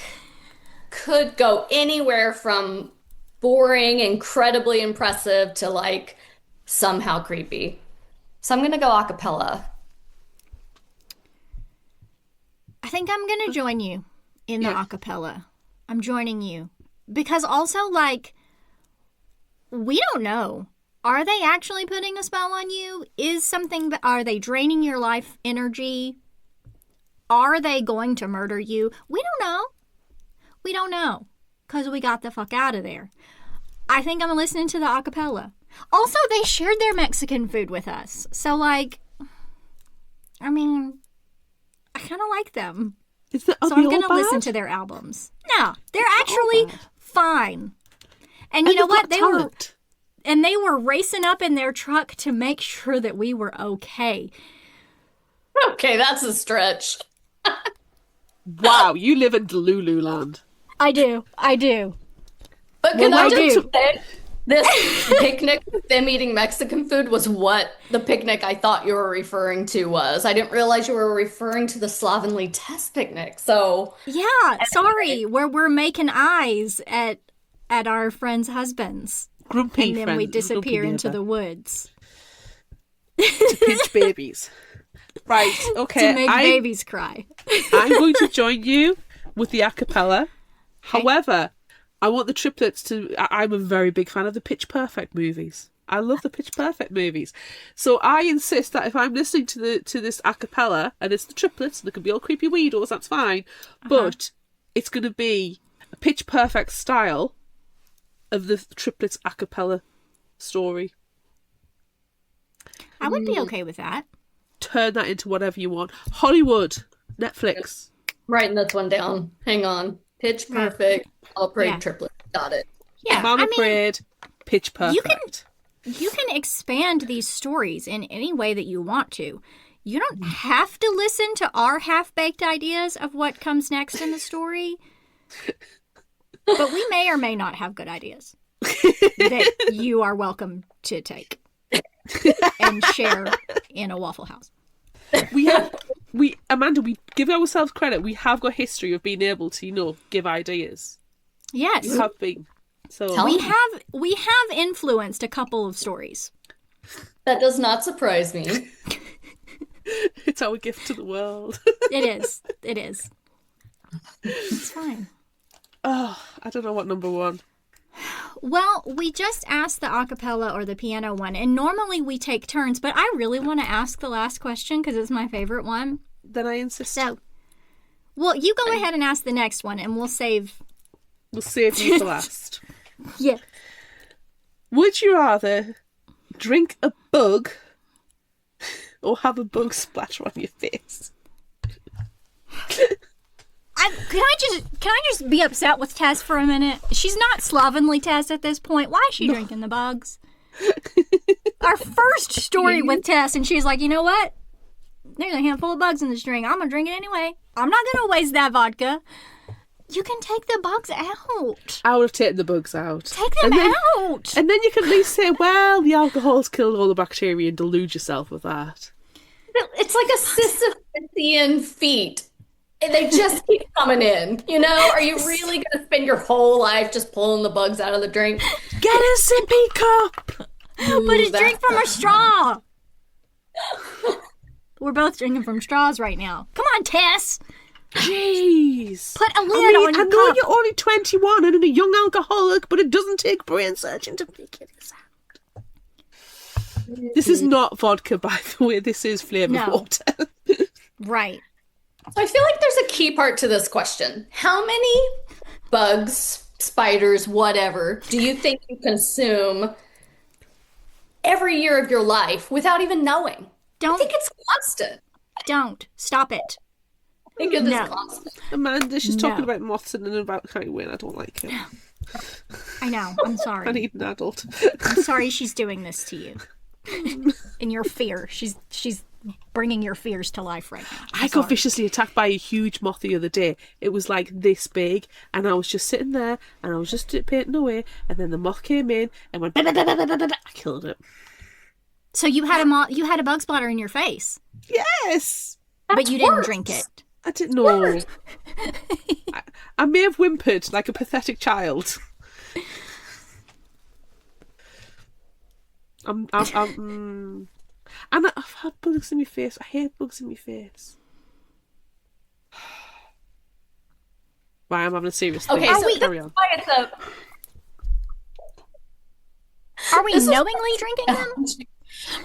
could go anywhere from boring, incredibly impressive to like somehow creepy. So I'm going to go a cappella. I think I'm going to join you in the acapella. I'm joining you. Because also, like, we don't know. Are they actually putting a spell on you? Are they draining your life energy? Are they going to murder you? We don't know. We don't know. Because we got the fuck out of there. I think I'm listening to the acapella. Also, they shared their Mexican food with us. So, like, I mean, I kind of like them. So I'm going to listen to their albums. No, they're actually fine. And you know what? They were racing up in their truck to make sure that we were okay. Okay, that's a stretch. Wow, you live in Delulu land. I do. But can I just say, this picnic with them eating Mexican food was what the picnic I thought you were referring to was. I didn't realize you were referring to the slovenly test picnic. So yeah, sorry, where we're making eyes at our friends' husbands. Grumpy and then friends, we disappear into the woods. To pinch babies. Right, okay. To make babies cry. I'm going to join you with the a cappella. Okay. However, I want the triplets to... I'm a very big fan of the Pitch Perfect movies. I love the Pitch Perfect movies. So I insist that if I'm listening to this a cappella, and it's the triplets, and it can be all creepy weirdos, that's fine, but it's going to be a Pitch Perfect style of the triplets a cappella story. I would be okay with that. Turn that into whatever you want. Hollywood, Netflix. Writing this one down. Hang on. Pitch Perfect, All Prayed Triplet. Got it. Yeah, Mama Prayed, Pitch Perfect. You can expand these stories in any way that you want to. You don't have to listen to our half-baked ideas of what comes next in the story. But we may or may not have good ideas that you are welcome to take and share in a Waffle House. We have Amanda, we give ourselves credit. We have got history of being able to, give ideas. Yes. We have been. So We have influenced a couple of stories. That does not surprise me. It's our gift to the world. It is. It is. It's fine. Oh, I don't know what number one. Well, we just asked the acapella or the piano one, and normally we take turns, but I really want to ask the last question because it's my favorite one. Then I insist. So, well, you go ahead and ask the next one, and we'll save you for last. Yeah. Would you rather drink a bug or have a bug splatter on your face? Can I just be upset with Tess for a minute? She's not slovenly, Tess, at this point. Why is she drinking the bugs? Our first story with Tess, and she's like, you know what? There's a handful of bugs in this drink. I'm going to drink it anyway. I'm not going to waste that vodka. You can take the bugs out. I would have taken the bugs out. Take them out. And then you can at least say, well, the alcohol's killed all the bacteria and delude yourself with that. It's like a Sisyphean feat. They just keep coming in, Are you really going to spend your whole life just pulling the bugs out of the drink? Get a sippy cup! But it's drink from a straw. We're both drinking from straws right now. Come on, Tess. Jeez. Put a lid on your cup. I know you're only 21 and a young alcoholic, but it doesn't take brain surgeon to figure this out. This is not vodka, by the way. This is flavoured water. Right. So I feel like there's a key part to this question. How many bugs, spiders, whatever, do you think you consume every year of your life without even knowing? I think it's constant. Don't. Stop it. I think it is constant. Amanda, she's talking about moths and about Halloween. I don't like it. I know. I'm sorry. I need an adult. I'm sorry she's doing this to you. In your fear. She's bringing your fears to life right now. I got viciously attacked by a huge moth the other day. It was like this big, and I was just sitting there, and I was just painting away, and then the moth came in and went. I killed it. So you had a bug splatter in your face. Yes, but you didn't drink it. I didn't know. I may have whimpered like a pathetic child. And I've had bugs in my face. I hate bugs in my face. Right, I'm having a serious thing. Okay, so carry on. Are we knowingly drinking them?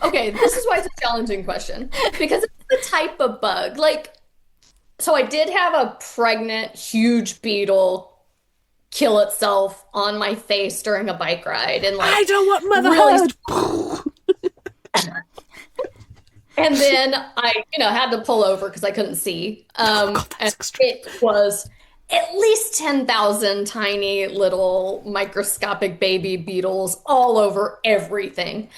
Okay, this is why it's a challenging question. Because it's the type of bug. So I did have a pregnant, huge beetle kill itself on my face during a bike ride. And I don't want motherhood! Really... And then I, had to pull over because I couldn't see. And it was at least 10,000 tiny little microscopic baby beetles all over everything.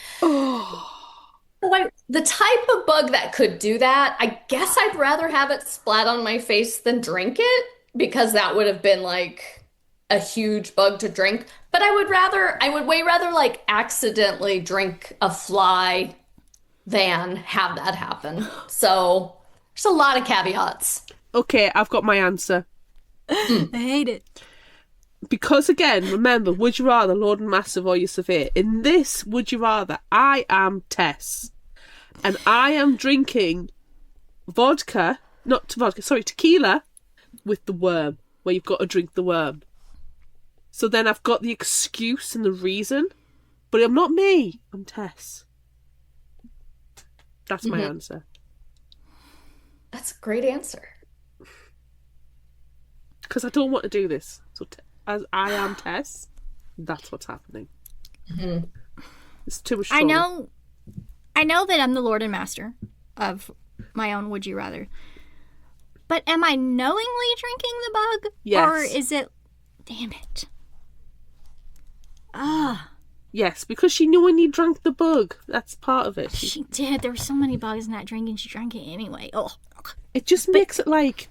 The type of bug that could do that, I guess I'd rather have it splat on my face than drink it, because that would have been like a huge bug to drink. But I would way rather like accidentally drink a fly than have that happen. So there's a lot of caveats. Okay, I've got my answer. I hate it. Because again, remember, would you rather, Lord and Master Voice of It. In this, would you rather, I am Tess. And I am drinking tequila with the worm, where you've got to drink the worm. So then I've got the excuse and the reason, but I'm not me, I'm Tess. That's my answer. That's a great answer. Because I don't want to do this. So as I am Tess, that's what's happening. Mm-hmm. It's too much trauma. I know that I'm the Lord and Master of my own Would You Rather. But am I knowingly drinking the bug? Yes. Or is it... Damn it. Yes, because she knew when you drank the bug. That's part of it. She did. There were so many bugs in that drink, and she drank it anyway. Oh. It just makes it like...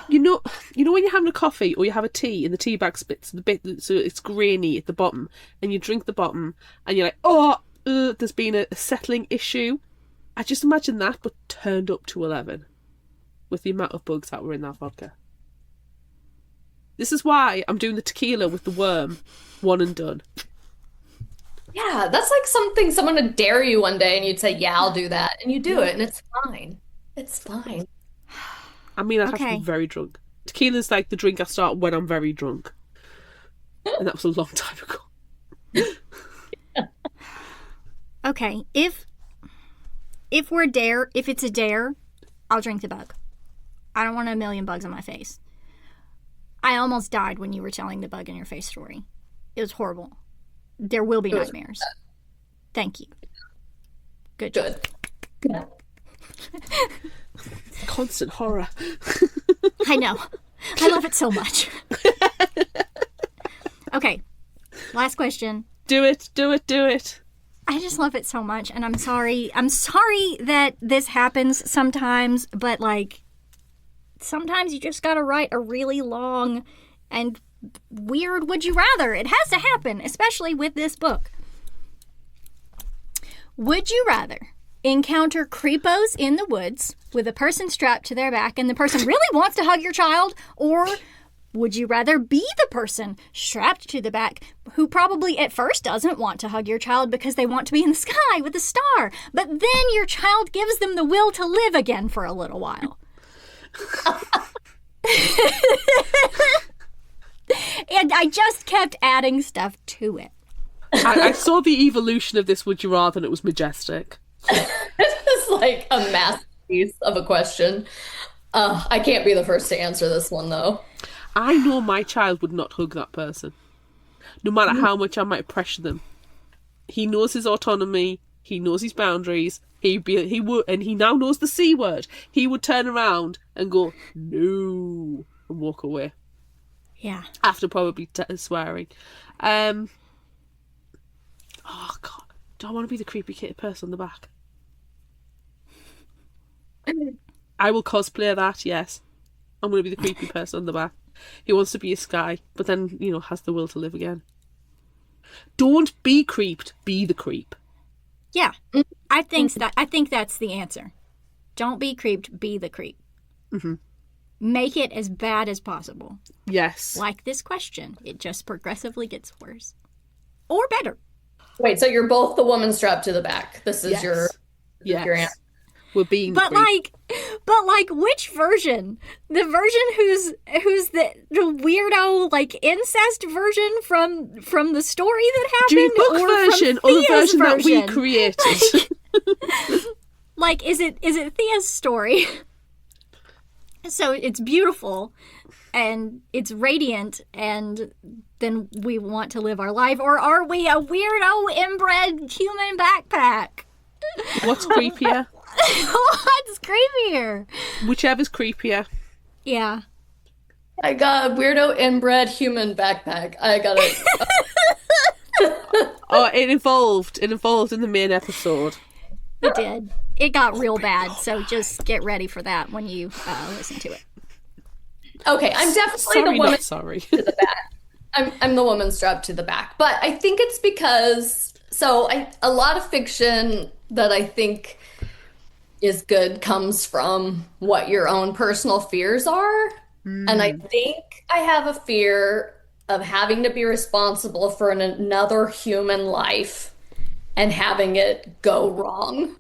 You know when you're having a coffee or you have a tea and the tea bag splits the bit so it's grainy at the bottom, and you drink the bottom and you're like, there's been a settling issue. I just imagine that, but turned up to 11 with the amount of bugs that were in that vodka. This is why I'm doing the tequila with the worm, one and done. Yeah, that's like something someone would dare you one day and you'd say, yeah, I'll do that. And you do it and it's fine. It's fine. I mean, I'd have to be very drunk. Tequila's like the drink I start when I'm very drunk. And that was a long time ago. Okay, if it's a dare, I'll drink the bug. I don't want a million bugs on my face. I almost died when you were telling the bug in your face story. It was horrible. There will be nightmares. Thank you. Good job. Good. Constant horror. I know. I love it so much. Okay, last question. Do it. I just love it so much, and I'm sorry. I'm sorry that this happens sometimes, but like, sometimes you just gotta write a really long and weird would you rather. It has to happen, especially with this book. Would you rather encounter creepos in the woods with a person strapped to their back and the person really wants to hug your child, or would you rather be the person strapped to the back who probably at first doesn't want to hug your child because they want to be in the sky with a star, but then your child gives them the will to live again for a little while? And I just kept adding stuff to it. I saw the evolution of this would you rather, and it was majestic. It's like a masterpiece of a question. I can't be the first to answer this one, though. I know my child would not hug that person, no matter how much I might pressure them. He knows his autonomy. He knows his boundaries. He would, and he now knows the C word. He would turn around and go no and walk away. Yeah. After probably swearing. Oh God, do I want to be the creepy kitty person on the back? I will cosplay that. Yes, I'm going to be the creepy person on the back. He wants to be a sky, but then has the will to live again. Don't be creeped. Be the creep. Yeah, I think that's the answer. Don't be creeped. Be the creep. Mm-hmm. Make it as bad as possible. Yes. Like this question, it just progressively gets worse or better. Wait, so you're both the woman strapped to the back. This is Yes. your answer. We're being but creep. like which version? The version who's the weirdo like incest version from the story that happened, Do you book or version from or the Thea's version that we created? Like, is it Thea's story? So it's beautiful and it's radiant, and then we want to live our life, or are we a weirdo inbred human backpack? What's creepier? What's creepier? Whichever's creepier. Yeah. I got a weirdo inbred human backpack. I got it. Oh, it evolved in the main episode. It did. It got real bad, so just get ready for that when you listen to it. Okay, I'm definitely the woman sorry. to the back. I'm the woman strapped to the back. But I think it's because a lot of fiction that I think is good comes from what your own personal fears are. And I think I have a fear of having to be responsible for another human life and having it go wrong.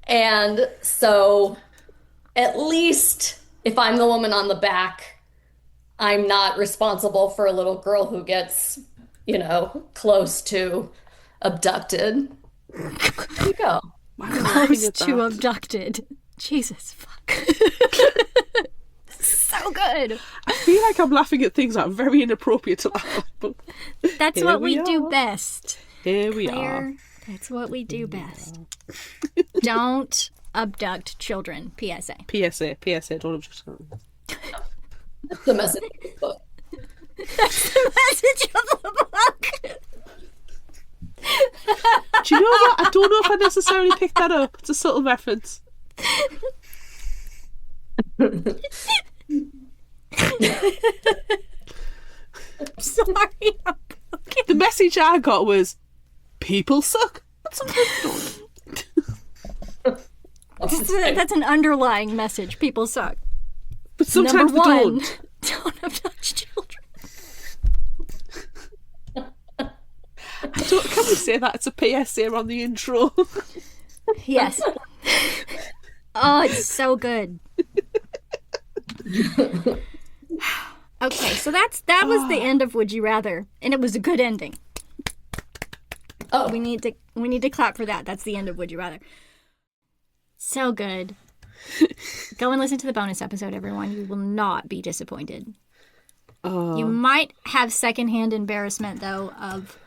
And so at least if I'm the woman on the back, I'm not responsible for a little girl who gets, close to abducted. There you go. Close to abducted. Jesus fuck. So good. I feel like I'm laughing at things that are very inappropriate to laugh at, but that's what we do best. Here we Claire, are. That's what we do best. Don't abduct children. PSA. PSA, don't abduct children. That's the message of the book. That's the message of the book. Do you know what? I don't know if I necessarily picked that up. It's a subtle reference. Sorry. Okay. The message I got was, people suck. That's That's an underlying message. People suck. But sometimes Number they one, don't. don't touch children. Can we say that? It's a PSA on the intro. Yes. Oh, it's so good. Okay, so that was the end of Would You Rather, and it was a good ending. Oh, We need to clap for that. That's the end of Would You Rather. So good. Go and listen to the bonus episode, everyone. You will not be disappointed. You might have secondhand embarrassment, though, of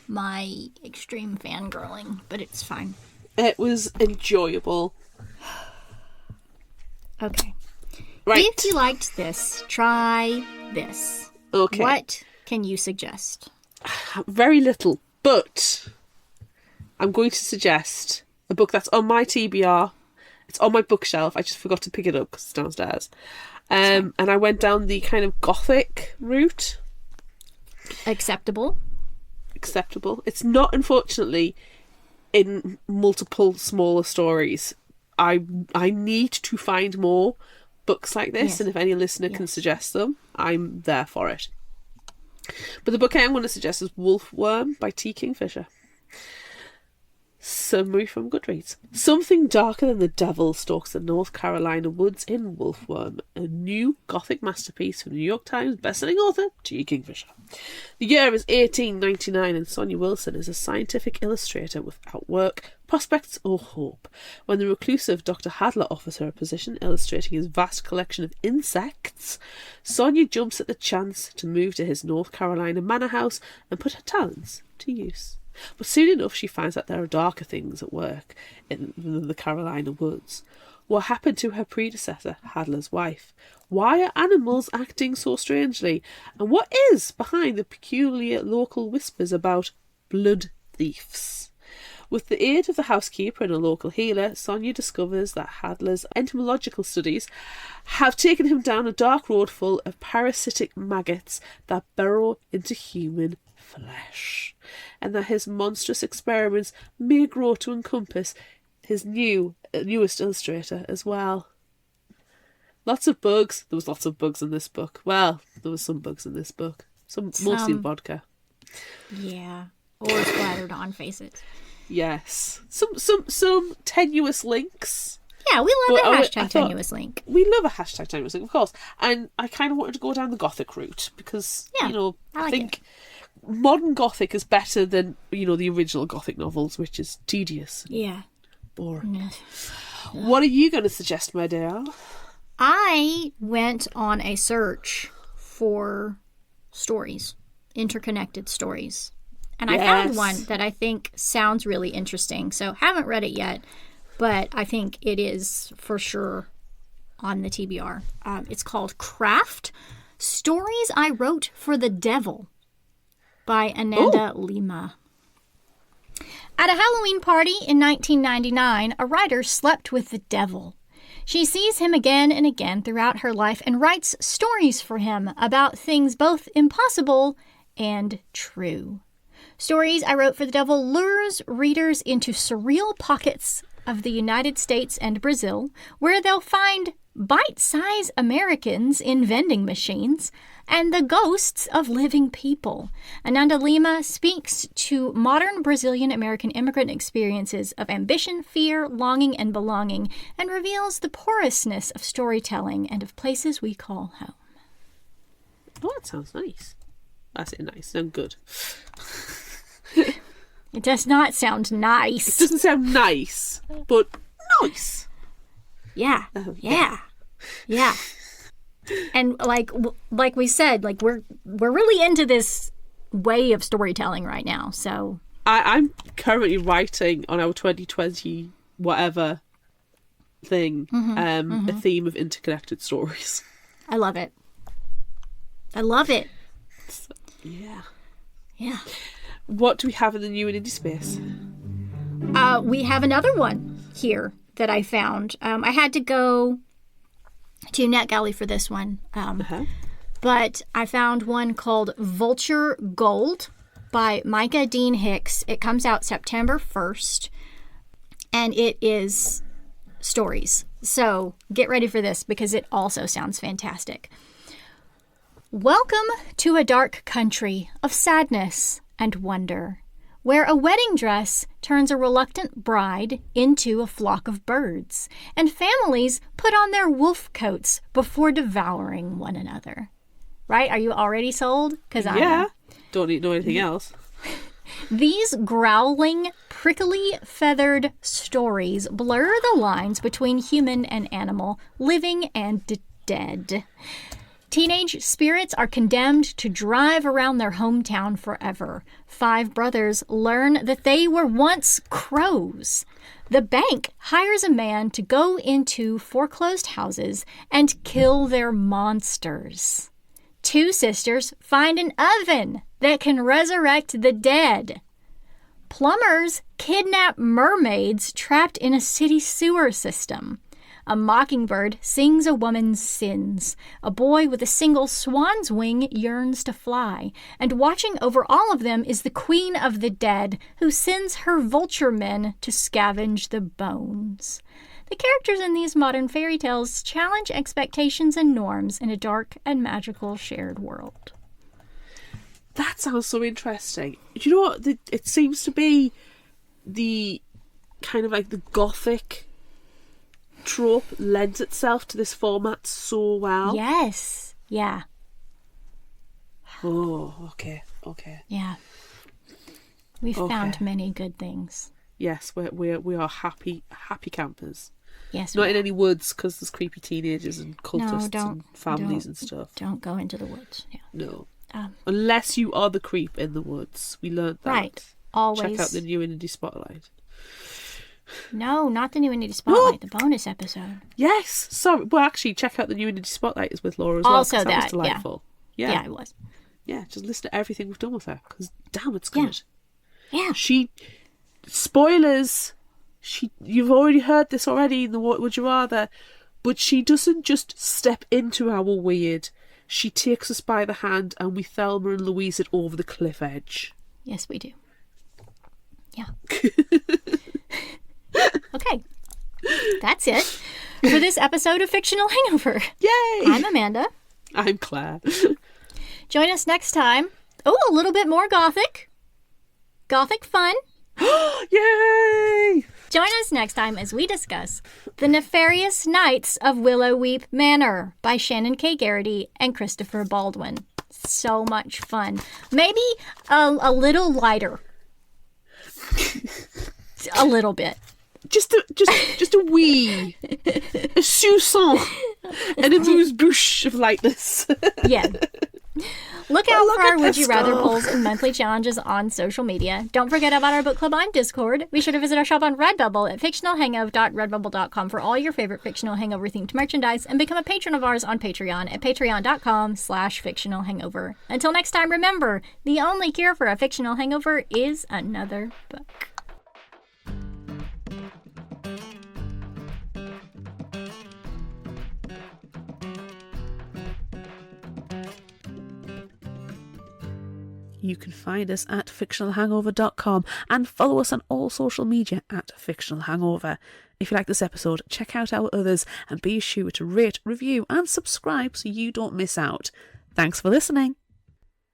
my extreme fangirling, but it's fine. It was enjoyable. Okay. Right. If you liked this, try this. Okay. What can you suggest? Very little, but I'm going to suggest a book that's on my TBR. It's on my bookshelf. I just forgot to pick it up because it's downstairs. And I went down the kind of gothic route. Acceptable. It's not, unfortunately, in multiple smaller stories. I need to find more books like this, Yes. and if any listener can suggest them, I'm there for it. But the book I am going to suggest is Wolfworm by T. Kingfisher. Summary from Goodreads. Something darker than the devil stalks the North Carolina woods in Wolfworm, a new gothic masterpiece from New York Times bestselling author T. Kingfisher. The year is 1899 and Sonia Wilson is a scientific illustrator without work, prospects or hope. When the reclusive Dr. Hadler offers her a position illustrating his vast collection of insects, Sonia jumps at the chance to move to his North Carolina manor house and put her talents to use. But soon enough she finds that there are darker things at work in the Carolina woods. What happened to her predecessor, Hadler's wife? Why are animals acting so strangely? And what is behind the peculiar local whispers about blood thieves? With the aid of the housekeeper and a local healer, Sonia discovers that Hadler's entomological studies have taken him down a dark road full of parasitic maggots that burrow into human flesh, and that his monstrous experiments may grow to encompass his newest illustrator as well. Lots of bugs. There was lots of bugs in this book. Well, there was some bugs in this book. Mostly in vodka. Yeah. Or splattered on faces. Yes. Some tenuous links. Yeah, we love But a I hashtag thought- tenuous link. We love a hashtag tenuous link, of course. And I kind of wanted to go down the gothic route because, Yeah, I like think modern gothic is better than, the original gothic novels, which is tedious and Yeah. boring. What are you going to suggest, my dear? I went on a search for stories, interconnected stories. And I found Yes. one that I think sounds really interesting. So haven't read it yet, but I think it is for sure on the TBR. It's called Craft: Stories I Wrote for the Devil by Ananda Lima. At a Halloween party in 1999, a writer slept with the devil. She sees him again and again throughout her life and writes stories for him about things both impossible and true. Stories I Wrote for the Devil lures readers into surreal pockets of the United States and Brazil, where they'll find bite-sized Americans in vending machines and the ghosts of living people. Ananda Lima speaks to modern Brazilian American immigrant experiences of ambition, fear, longing, and belonging, and reveals the porousness of storytelling and of places we call home. Oh, that sounds nice. That's it, nice and good. It does not sound nice. It doesn't sound nice, but nice. Yeah. Yeah. And like we said, like we're really into this way of storytelling right now. So I'm currently writing on our 2020 whatever thing a theme of interconnected stories. I love it. I love it. So, yeah. Yeah. What do we have in the new and indie space? We have another one here that I found. I had to go to NetGalley for this one. But I found one called Vulture Gold by Micah Dean Hicks. It comes out September 1st. And it is stories. So get ready for this because it also sounds fantastic. Welcome to a dark country of sadness and wonder, where a wedding dress turns a reluctant bride into a flock of birds, and families put on their wolf coats before devouring one another. Right? Are you already sold? Because I am. Don't need to know anything else. These growling, prickly, feathered stories blur the lines between human and animal, living and dead. Teenage spirits are condemned to drive around their hometown forever. 5 brothers learn that they were once crows. The bank hires a man to go into foreclosed houses and kill their monsters. 2 sisters find an oven that can resurrect the dead. Plumbers kidnap mermaids trapped in a city sewer system. A mockingbird sings a woman's sins. A boy with a single swan's wing yearns to fly. And watching over all of them is the queen of the dead, who sends her vulture men to scavenge the bones. The characters in these modern fairy tales challenge expectations and norms in a dark and magical shared world. That sounds so interesting. Do you know what? It seems to be the kind of like the gothic trope lends itself to this format so well. Yes. Yeah. Oh, okay. Yeah. We've found many good things. Yes, we are happy campers. Yes. Not in any woods because there's creepy teenagers and cultists and families and stuff. Don't go into the woods. Yeah. No. Unless you are the creep in the woods. We learned that. Right. Always. Check out the new Indie Spotlight. No, not the new Indie Spotlight, the bonus episode. Yes. Sorry. Well, actually, check out the new Indie Spotlight is with Laura as well. Also that was delightful. Yeah. Yeah, it was. Yeah, just listen to everything we've done with her because damn, it's good. Yeah. Spoilers. You've already heard this already in the What Would You Rather, but she doesn't just step into our weird. She takes us by the hand and we Thelma and Louise it over the cliff edge. Yes, we do. Yeah. Okay. That's it for this episode of Fictional Hangover. Yay! I'm Amanda. I'm Claire. Join us next time. Oh, a little bit more gothic. Gothic fun. Yay! Join us next time as we discuss The Nefarious Nights of Willow Weep Manor by Shannon K. Garrity and Christopher Baldwin. So much fun. Maybe a little lighter. A little bit. Just a wee. A soupçon. And a amuse-bouche of lightness. Yeah. Look out for our Would You Rather polls and monthly challenges on social media. Don't forget about our book club on Discord. Be sure to visit our shop on Redbubble at fictionalhangover.redbubble.com for all your favorite Fictional Hangover themed merchandise, and become a patron of ours on Patreon at patreon.com/fictionalhangover. Until next time, remember, the only cure for a fictional hangover is another book. You can find us at fictionalhangover.com and follow us on all social media at Fictional Hangover. If you like this episode, check out our others and be sure to rate, review and subscribe so you don't miss out. Thanks for listening.